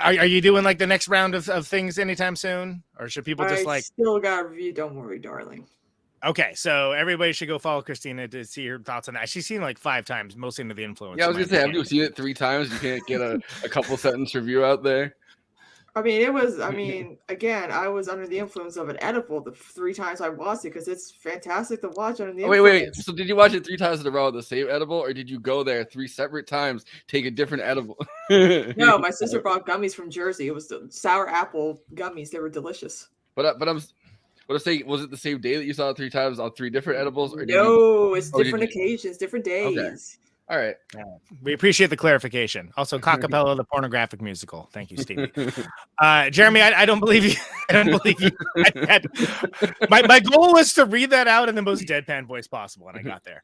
are you doing like the next round of things anytime soon, or should people just like still got a review? Don't worry, darling. Okay, so everybody should go follow Christina to see her thoughts on that. She's seen like 5 times, mostly into the influence. Yeah, I was gonna say, have you seen it 3 times? You can't get a couple sentence review out there. I mean, it was. I mean, again, I was under the influence of an edible the 3 times I watched it because it's fantastic to watch under the influence. Wait. So did you watch it 3 times in a row, the same edible, or did you go there 3 separate times, take a different edible? No, my sister brought gummies from Jersey. It was the sour apple gummies. They were delicious. But I'm saying, was it the same day that you saw it 3 times on 3 different edibles? Or it's different occasions, different days. Okay. All right. We appreciate the clarification. Also, Cockapella, the pornographic musical. Thank you, Stevie. Jeremy, I don't believe you. I don't believe you. My goal was to read that out in the most deadpan voice possible, and I got there.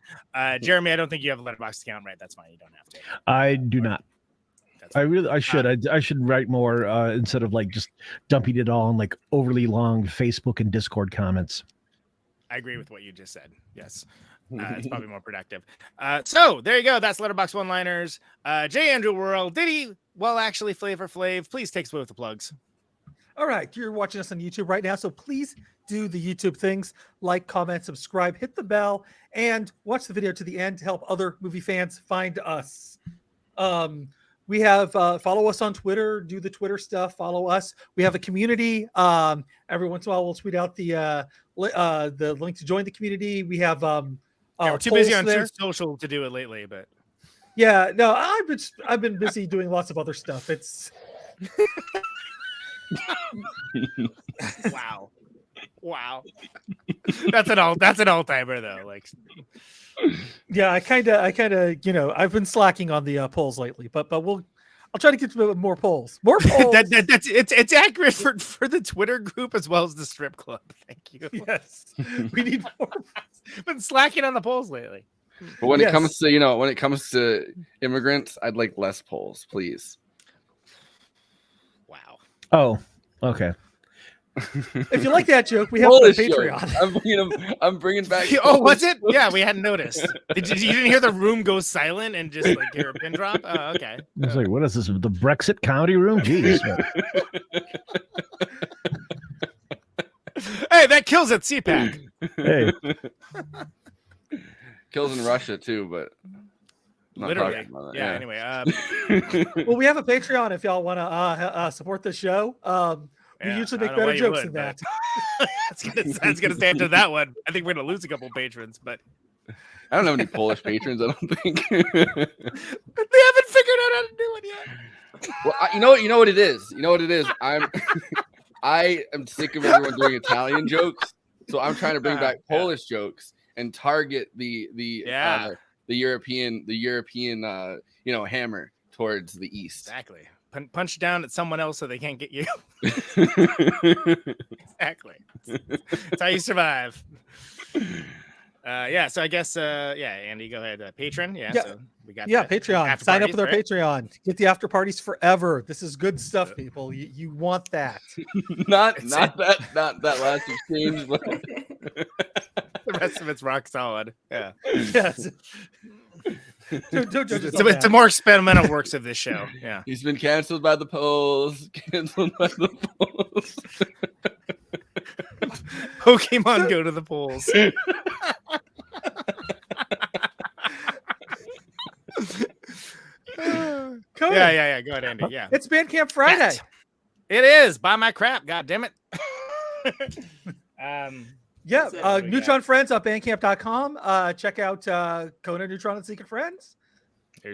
Jeremy, I don't think you have a Letterboxd account, right? That's fine. You don't have to. I do not. I should. I should write more instead of like just dumping it all in like overly long Facebook and Discord comments. I agree with what you just said. Yes. It's probably more productive. So there you go. That's Letterboxd one-liners. J. Andrew World. Diddy. Well, actually, Flavor Flav. Please take us away with the plugs. All right. You're watching us on YouTube right now. So please do the YouTube things. Like, comment, subscribe, hit the bell, and watch the video to the end to help other movie fans find us. We have follow us on Twitter, do the Twitter stuff, follow us. We have a community. Every once in a while, we'll tweet out the link to join the community. We have we're too busy on social to do it lately, but yeah, no, I've been busy doing lots of other stuff. It's wow. That's an all-timer though. Like, yeah, I kind of, I've been slacking on the polls lately, but I'll try to get to more polls. More polls. It's accurate for the Twitter group as well as the strip club. Thank you. Yes, we need more. Been slacking on the polls lately. But when it comes to immigrants, I'd like less polls, please. Wow. Oh, okay. If you like that joke, we have a Patreon. I'm bringing back. Oh, was it? Yeah, we hadn't noticed. You didn't hear the room go silent and just like hear a pin drop? Oh, okay. I was like, what is this? The Brexit comedy room? Jeez. Hey, that kills at CPAC. Hey. Kills in Russia too, but literally. Yeah. Anyway. Well, we have a Patreon if y'all want to support the show. We usually make better jokes than that. That's gonna stay after that one. I think we're gonna lose a couple patrons, but I don't have any Polish patrons. I don't think they haven't figured out how to do it yet. Well, you know what it is. You know what it is. I am sick of everyone doing Italian jokes, so I'm trying to bring back Polish jokes and target the European hammer towards the east. Exactly. Punch down at someone else so they can't get you. Exactly. That's how you survive. So I guess Andy, go ahead. Patron. So we got Patreon. Sign up with our Patreon. Get the after parties forever. This is good stuff, people. You want that. not that last exchange, but the rest of it's rock solid. Yeah. Yes. It's a more experimental works of this show. Yeah. He's been canceled by the polls. Pokemon go to the polls. Yeah. Go ahead, Andy. Yeah. It's Bandcamp Friday. It is. Buy my crap. God damn it. Neutron Friends on bandcamp.com. Check out Conan, Neutron, and Secret Friends. I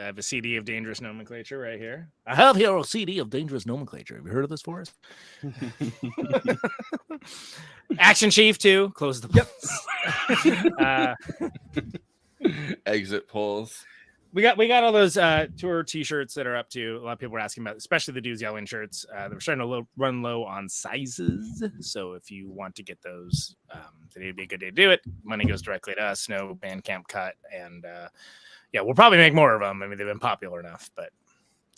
have a CD of Dangerous Nomenclature right here. I have here a CD of Dangerous Nomenclature. Have you heard of this, Forrest? Action Chief too. Close the polls. Exit polls. We got all those tour T-shirts that are up to. A lot of people were asking about, especially the Dudes Yelling shirts. They're starting to run low on sizes. So if you want to get those, today'd be a good day to do it. Money goes directly to us. No Bandcamp cut. And we'll probably make more of them. I mean, they've been popular enough, but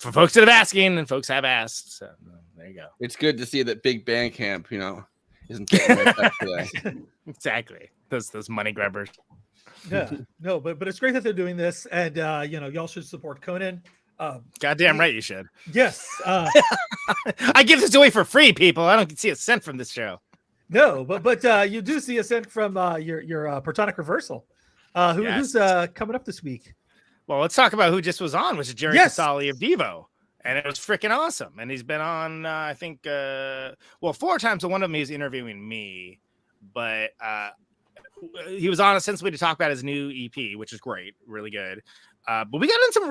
for folks that have asking, and folks have asked. So there you go. It's good to see that Big Band Camp, isn't getting right back today. Exactly. Those money grabbers. Yeah, no, but it's great that they're doing this, and y'all should support Conan. Goddamn right you should. Yes. I give this away for free, people. I don't see a cent from this show. No, but you do see a cent from your Protonic Reversal. Who's coming up this week? Well, let's talk about who just was on, which is Jerry Casale of Devo. And it was freaking awesome. And he's been on, I think, 4 times. And one of them he's interviewing me. But he was on essentially to talk about his new EP, which is great, really good. But we got in some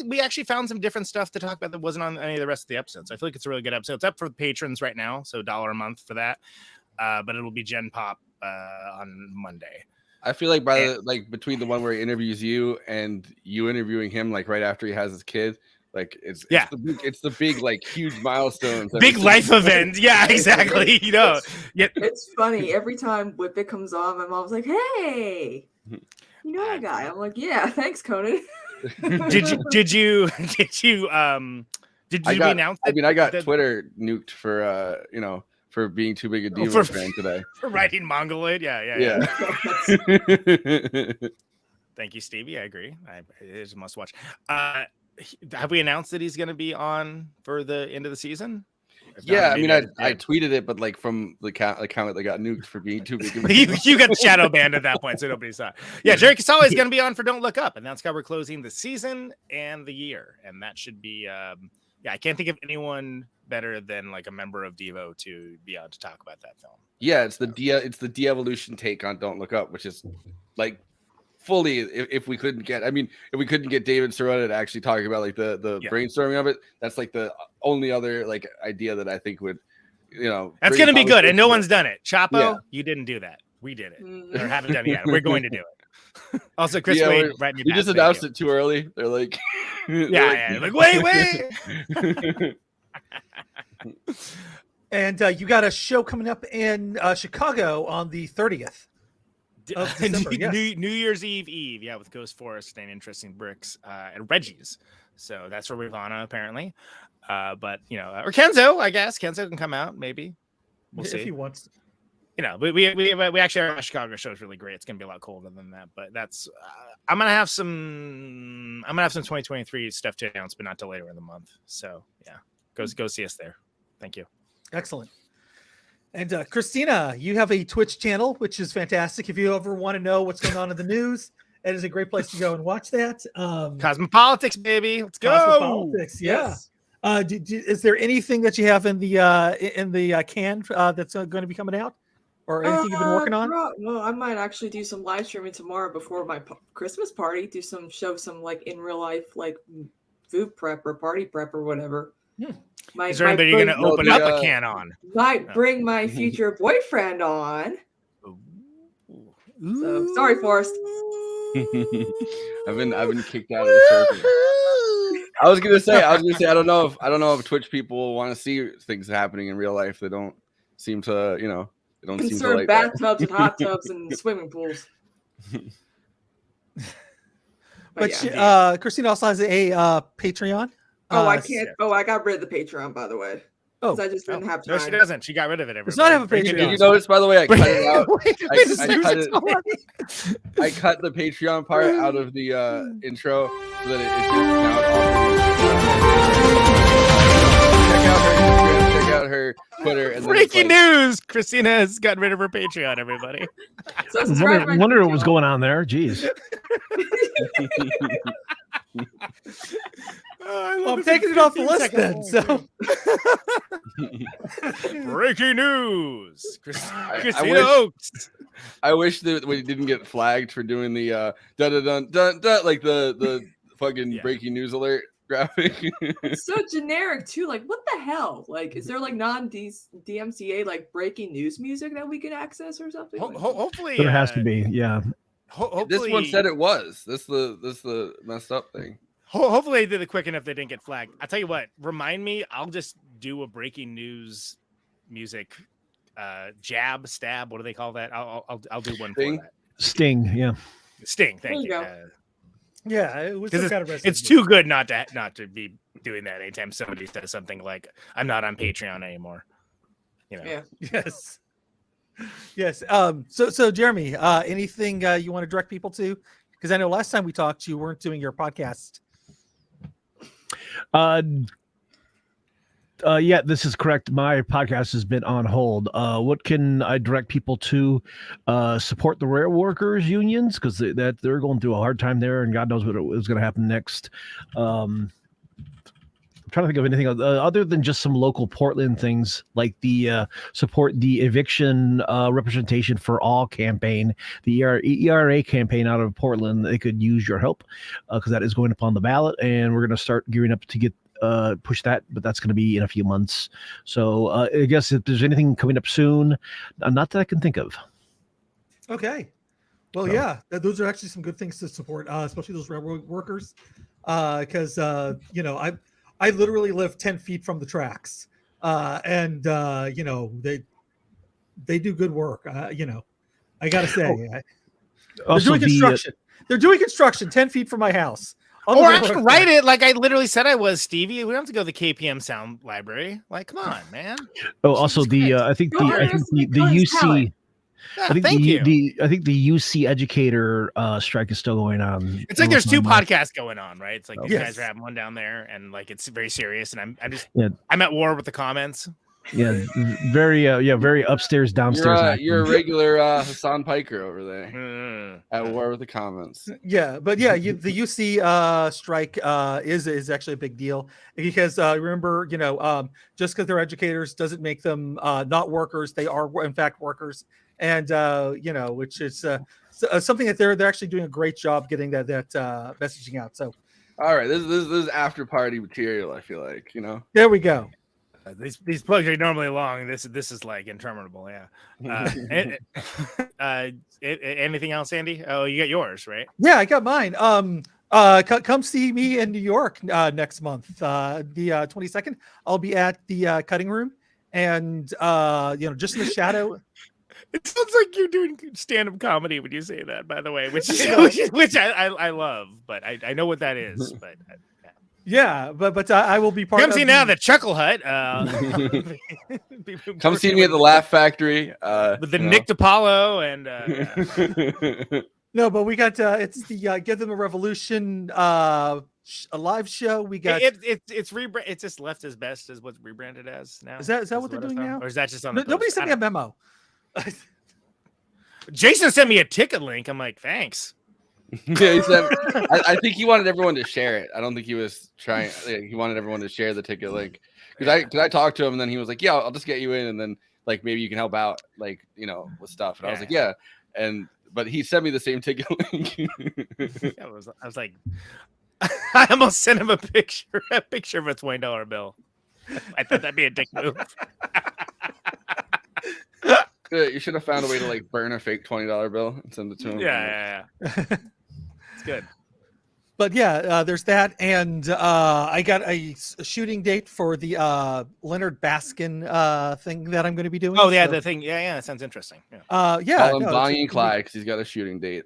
we actually found some different stuff to talk about that wasn't on any of the rest of the episodes. I feel like it's a really good episode. It's up for patrons right now, so $1 a month for that. But it'll be Gen Pop on Monday. I feel like between the one where he interviews you and you interviewing him like right after he has his kid, like it's the big like huge milestone, big life event. Yeah, exactly. It's funny every time Whippet comes on. My mom's like, "Hey, you know that guy?" I'm like, "Yeah, thanks, Conan." Did you announce it? I got Twitter nuked for for being too big a Devo fan today. For writing Mongoloid, yeah. Thank you, Stevie. I agree. It's a must watch. Have we announced that he's going to be on for the end of the season? Yeah, I mean, I tweeted it, but like from the account that got nuked for being too big. you got shadow banned at that point, so nobody saw it. Yeah, Jerry Casale is going to be on for Don't Look Up, and that's how we're closing the season and the year, and that should be. I can't think of anyone better than like a member of Devo to be on to talk about that film. Yeah, it's the de-evolution take on Don't Look Up, which is like fully if we couldn't get David Sirota to actually talk about like the brainstorming of it, that's like the only other like idea that I think would that's gonna be good, and no one's done it. Chapo, you didn't do that. We did it. Or haven't done it yet. We're going to do it. Also, Chris Wade, right? You just announced it too early. They're like, like wait. And you got a show coming up in Chicago on the 30th of December. New Year's Eve, with Ghost Forest and Interesting Bricks at Reggie's. So that's for Ivana apparently. But or Kenzo, I guess Kenzo can come out maybe. We'll see if he wants to. We actually our Chicago show is really great. It's gonna be a lot colder than that, but that's I'm gonna have some 2023 stuff to announce, but not till later in the month. So go see us there. Thank you. Excellent. And Christina, you have a Twitch channel, which is fantastic. If you ever want to know what's going on in the news, it is a great place to go and watch that. Cosmopolitics, baby. Let's go. Cosmopolitics, yeah. Is there anything that you have in the can that's going to be coming out? Or anything you've been working on? No, I might actually do some live streaming tomorrow before my Christmas party. Show some like in real life like food prep or party prep or whatever. Is there anybody you're going to open up a can on? Might bring my future boyfriend on. So sorry, Forrest. I've been kicked out of the circle. I was gonna say I don't know if Twitch people want to see things happening in real life. They don't seem to they don't seem to like bathtubs and hot tubs and swimming pools. But Christina also has a Patreon. I can't. I got rid of the Patreon, by the way. Oh, I just didn't have time. No, she doesn't. She got rid of it. Does not have a Patreon. Did you notice, by the way, I cut it out? I cut the Patreon part out of the intro so that it just now check out her Twitter. And breaking news: Christina has gotten rid of her Patreon. Everybody. Wonder what was going on there. Jeez. I'm taking it off the list then. So, breaking news: Christina Oaks. I wish that we didn't get flagged for doing the dun dun dun dun like the fucking breaking news alert graphic. It's so generic too. Like, what the hell? Like, is there like non-DMCA like breaking news music that we can access or something? Hopefully, there has to be. Yeah. This one said it was. This the messed up thing. Hopefully they did it quick enough they didn't get flagged. I'll tell you what, remind me, I'll just do a breaking news music stab, what do they call that? I'll do one Sting? for that. Sting, yeah. Sting, thank you. Yeah, it was some kind of it's too good not to be doing that anytime somebody says something like, "I'm not on Patreon anymore." You know. Yeah. Yes. Yes. So Jeremy, anything you want to direct people to? Because I know last time we talked, you weren't doing your podcast. Yeah, this is correct. My podcast has been on hold. What can I direct people to? Support the rail workers unions, because they're going through a hard time there, and God knows what is going to happen next. I'm trying to think of anything other than just some local Portland things, like the support the eviction representation for all campaign, the ERA campaign out of Portland. They could use your help because that is going up on the ballot, and we're going to start gearing up to get push that, but that's going to be in a few months. So I guess if there's anything coming up soon, not that I can think of. Okay. Well, yeah, those are actually some good things to support, especially those railroad workers, because you know, I literally live 10 feet from the tracks, and you know, they do good work. You know, I gotta say, they're doing construction. They're doing construction 10 feet from my house. Or I can write it like I literally said I was, Stevie. We don't have to go to the KPM Sound Library. Like, come on, man. Oh, also I think the UC. Yeah, I think I think the UC educator strike is still going on. It's like there's two podcasts going on, right? It's like these guys are having one down there, and like it's very serious. And I'm at war with the comments. Yeah, very upstairs, downstairs. You're a regular Hassan Piker over there at war with the comments. Yeah, but yeah, the UC strike is actually a big deal because remember, you know, just because they're educators doesn't make them not workers. They are in fact workers, and you know, which is something that they're actually doing a great job getting that messaging out. So, all right, this is after party material. I feel like, you know. There we go. These plugs are normally long. This is like interminable. Yeah. Anything else, Andy? Oh, you got yours, right? Yeah, I got mine. Come see me in New York next month, the 22nd. I'll be at the Cutting Room, and you know, just in the shadow. It sounds like you're doing stand-up comedy when you say that, by the way, which I love, but I know what that is, but. Yeah, but I will be part Come of see now the Chuckle Hut. Come see me at the Laugh Factory. With the Nick DiPaolo and no, but we got it's the Give Them a Revolution a live show. We got it's rebrand. It's just left as best as what's rebranded as now. Is that what they're doing now, or is that just on? Nobody sent me a memo. Jason sent me a ticket link. I'm like, thanks. Yeah, he said, I think he wanted everyone to share it. I don't think he was trying. He wanted everyone to share the ticket link because I talked to him and then he was like, "Yeah, I'll just get you in and then like maybe you can help out like you know with stuff." And I was like, "Yeah," but he sent me the same ticket link. I was like, I almost sent him a picture of a $20 bill. I thought that'd be a dick move. You should have found a way to like burn a fake $20 bill and send it to him. Yeah. It's good. But yeah, there's that, and I got a shooting date for the Leonard Baskin thing that I'm going to be doing. Oh yeah, the thing. Yeah, that sounds interesting. Yeah. Call him Bonnie and Clyde because he's got a shooting date.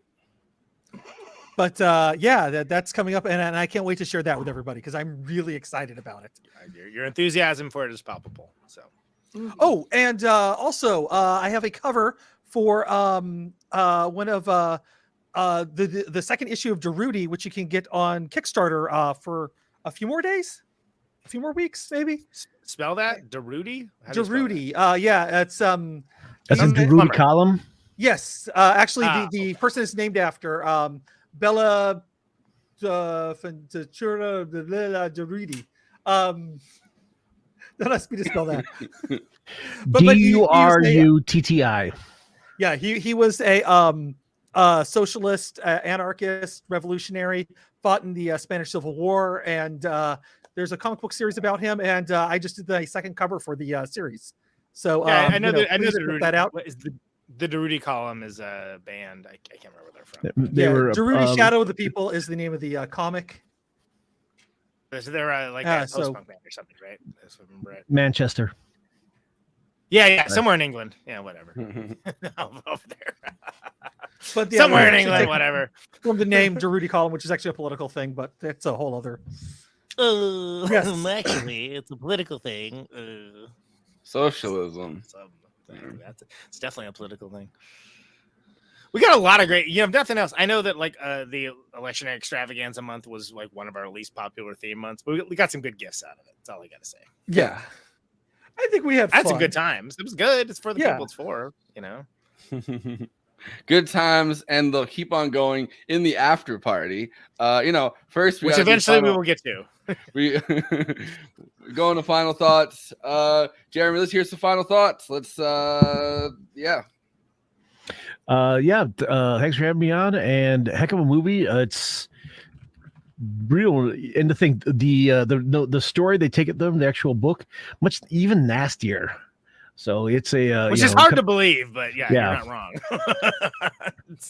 But yeah, that's coming up, and I can't wait to share that with everybody because I'm really excited about it. Your enthusiasm for it is palpable. So. Oh, and also I have a cover for one of the second issue of Darude, which you can get on Kickstarter for a few more days, a few more weeks, maybe. Spell that Darude. Darude. Yeah, it's that's a Darude column. Yes, actually, the person is named after Bella Ventura Darude. Don't ask me to spell that. Durutti. Yeah, he was a socialist, anarchist, revolutionary, fought in the Spanish Civil War, and there's a comic book series about him, and I just did the second cover for the series. So I know that that out. The Darude column is a band. I can't remember where they're from. Darude Shadow of the People is the name of the comic. So they're like a post-punk band or something, right? Right? Manchester. Yeah, somewhere in England. Yeah, whatever. Over there. But somewhere in England, whatever. From the name Darude column, which is actually a political thing, but it's a whole other. Yes. Actually, it's a political thing. Socialism. It's definitely a political thing. We got a lot of great, nothing else. I know that like the election extravaganza month was like one of our least popular theme months, but we got some good gifts out of it. That's all I got to say. Yeah. I think we had some fun. good times. It was good. It's for the people it's for, Good times, and they'll keep on going in the after party. First, which eventually we will get to. We go into final thoughts. Jeremy, let's hear some final thoughts. Let's thanks for having me on, and heck of a movie. It's real, and to think the story they take it them, the actual book, much even nastier. So it's a which is hard to believe, but you're not wrong.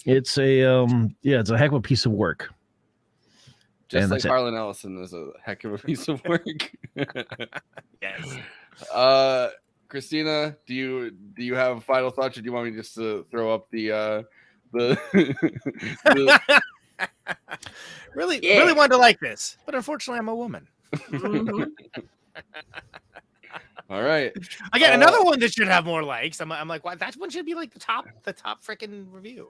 It's a heck of a piece of work. Just like Harlan Ellison is a heck of a piece of work. Yes. Christina, do you have final thoughts, or do you want me just to throw up the really wanted to like this, but unfortunately I'm a woman. Mm-hmm. All right. Again, another one that should have more likes. I'm like, why that one should be like the top freaking review.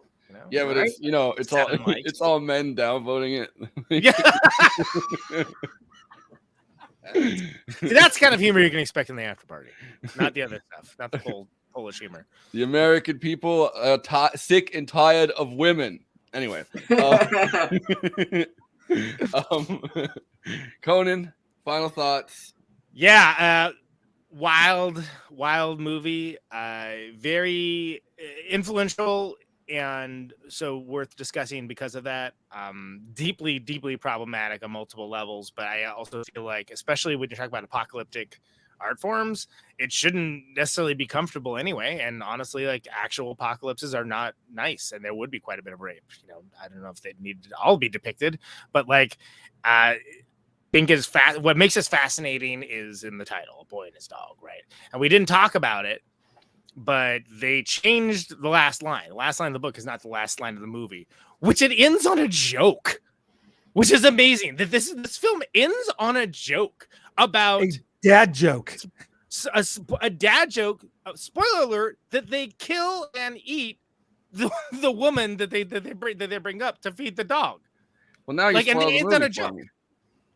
Yeah, but right? it's all men downvoting it. Yeah. See, that's kind of humor you can expect in the after party, not the other stuff, not the Polish humor. The American people are sick and tired of women. Anyway, Conan, final thoughts. Yeah, wild movie, very influential, and so worth discussing because of that. Deeply problematic on multiple levels, but I also feel like, especially when you talk about apocalyptic art forms, it shouldn't necessarily be comfortable anyway. And honestly, like, actual apocalypses are not nice, and there would be quite a bit of rape. I don't know if they need to all be depicted, but like, think is what makes this fascinating is in the title, A Boy and His Dog, right? And we didn't talk about it, but they changed the last line. The last line of the book is not the last line of the movie, which it ends on a joke, which is amazing. That this film ends on a joke about a dad joke. A dad joke. Spoiler alert: that they kill and eat the woman that they bring up to feed the dog. Well, now you and it ends on a joke.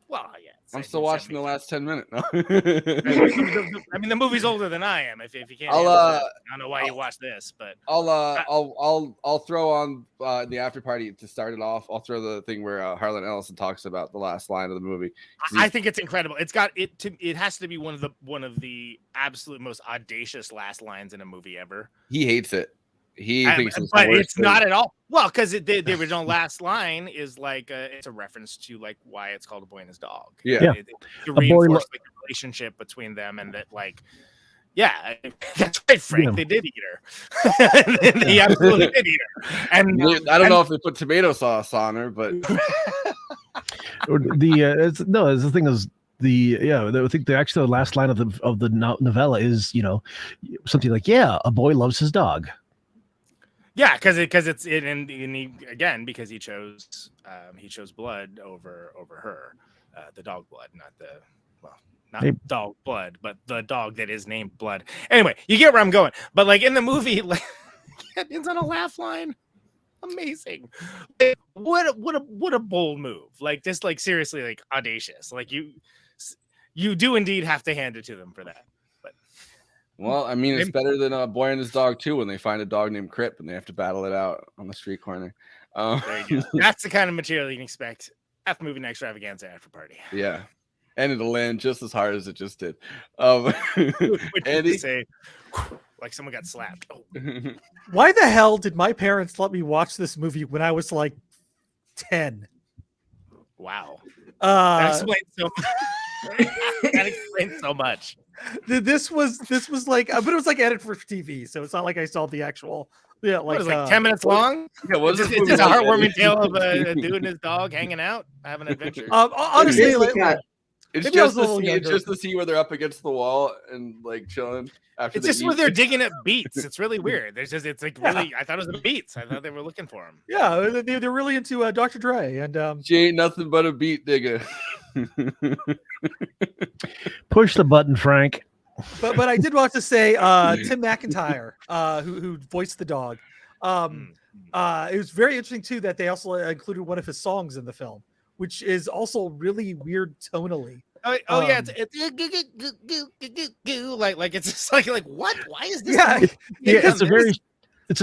Well, yeah. I'm still watching the last 10 minutes. No. I mean, the movie's older than I am. If you can't, I don't know why you watch this, but I'll throw on the after party to start it off. I'll throw the thing where Harlan Ellison talks about the last line of the movie. I think it's incredible. It's got it. It has to be one of the absolute most audacious last lines in a movie ever. He hates it. He thinks it's but it's not at all. Well, because the original last line is like it's a reference to like why it's called A Boy and His Dog. Yeah. To reinforce the relationship between them, and that like, yeah, that's right, Frank. Yeah. They did eat her. They absolutely did eat her. And I don't know if they put tomato sauce on her, but the thing is. I think the last line of the novella is something like, a boy loves his dog. Yeah, because it's it, and he, again, because he chose blood over her, the dog blood, not dog blood, but the dog that is named Blood. Anyway, you get where I'm going. But like in the movie, like it ends on a laugh line. Amazing. What a bold move. Like just like seriously, like audacious. Like you do indeed have to hand it to them for that. Well, I mean, it's better than A Boy and His Dog too, when they find a dog named Crip and they have to battle it out on the street corner. There you go. That's the kind of material you can expect after movie extravaganza after party. Yeah, and it'll land just as hard as it just did. Andy, say, like someone got slapped. Oh. Why the hell did my parents let me watch this movie when I was like 10? Wow, that explains so much. This was like, but it was like edited for TV, so it's not like I saw the actual. Yeah, like, what was it, like 10 minutes long. Yeah, it's just a heartwarming tale of a dude and his dog hanging out, having an adventure. Honestly, It's Maybe I was just a little it's younger. just to see where they're up against the wall and like chilling after. It's just where they're digging up beats. It's really weird. It's like really. I thought it was the beats. I thought they were looking for them. Yeah, they're really into Dr. Dre, and she ain't nothing but a beat digger. Push the button, Frank. But I did want to say Tim McIntyre, who voiced the dog. It was very interesting too that they also included one of his songs in the film, which is also really weird tonally. Yeah, it's like it's just like what? Why is this? Yeah, it's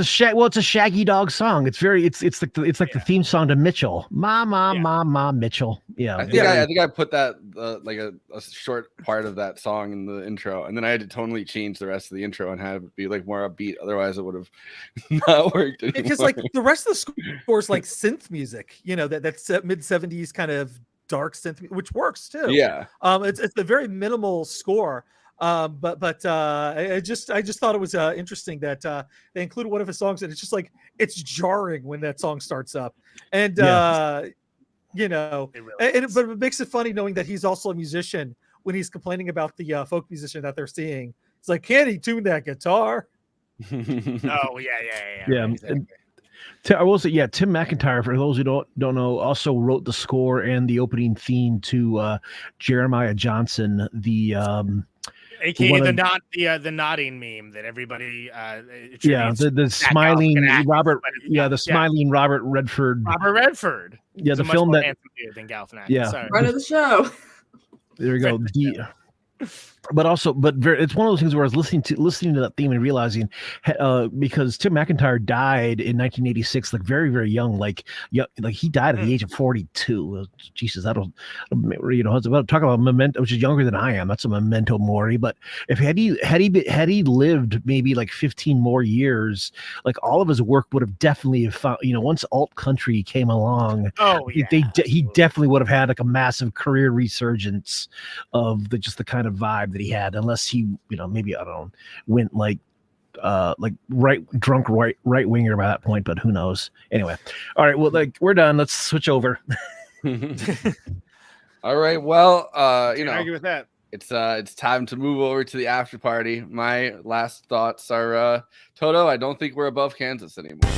a Shaggy Dog song. It's like the theme song to Mitchell. Ma Mitchell. Yeah, I think I put that like a short part of that song in the intro, and then I had to totally change the rest of the intro and have it be like more upbeat. Otherwise, it would have not worked anymore. Because like the rest of the score is like synth music, that's mid 70s kind of dark synth, which works too. Yeah. It's a very minimal score. But I just thought it was interesting that they included one of his songs, and it's just like it's jarring when that song starts up, and but it makes it funny knowing that he's also a musician when he's complaining about the folk musician that they're seeing. It's like, can he tune that guitar? Oh yeah. Exactly. I will say, Tim McIntyre, for those who don't know, also wrote the score and the opening theme to Jeremiah Johnson, the AKA the nodding meme that everybody the smiling Robert smiling Robert Redford. The film that than Galifianakis. Yeah, Right of the show. There we go. It's one of those things where I was listening to that theme and realizing because Tim McIntyre died in 1986, like very, very young, like he died at the age of 42. Jesus, I was about to talk about memento, which is younger than I am. That's a memento mori. But if had he lived maybe like 15 more years, like all of his work would have definitely found. Once alt country came along, he definitely would have had like a massive career resurgence of the kind of vibe that he had, unless he maybe I don't know, went like drunk right winger by that point, but who knows. Anyway, all right, well, we're done. Let's switch over. All right, well, argue with that. It's time to move over to the after party. My last thoughts are Toto, I don't think we're above Kansas anymore.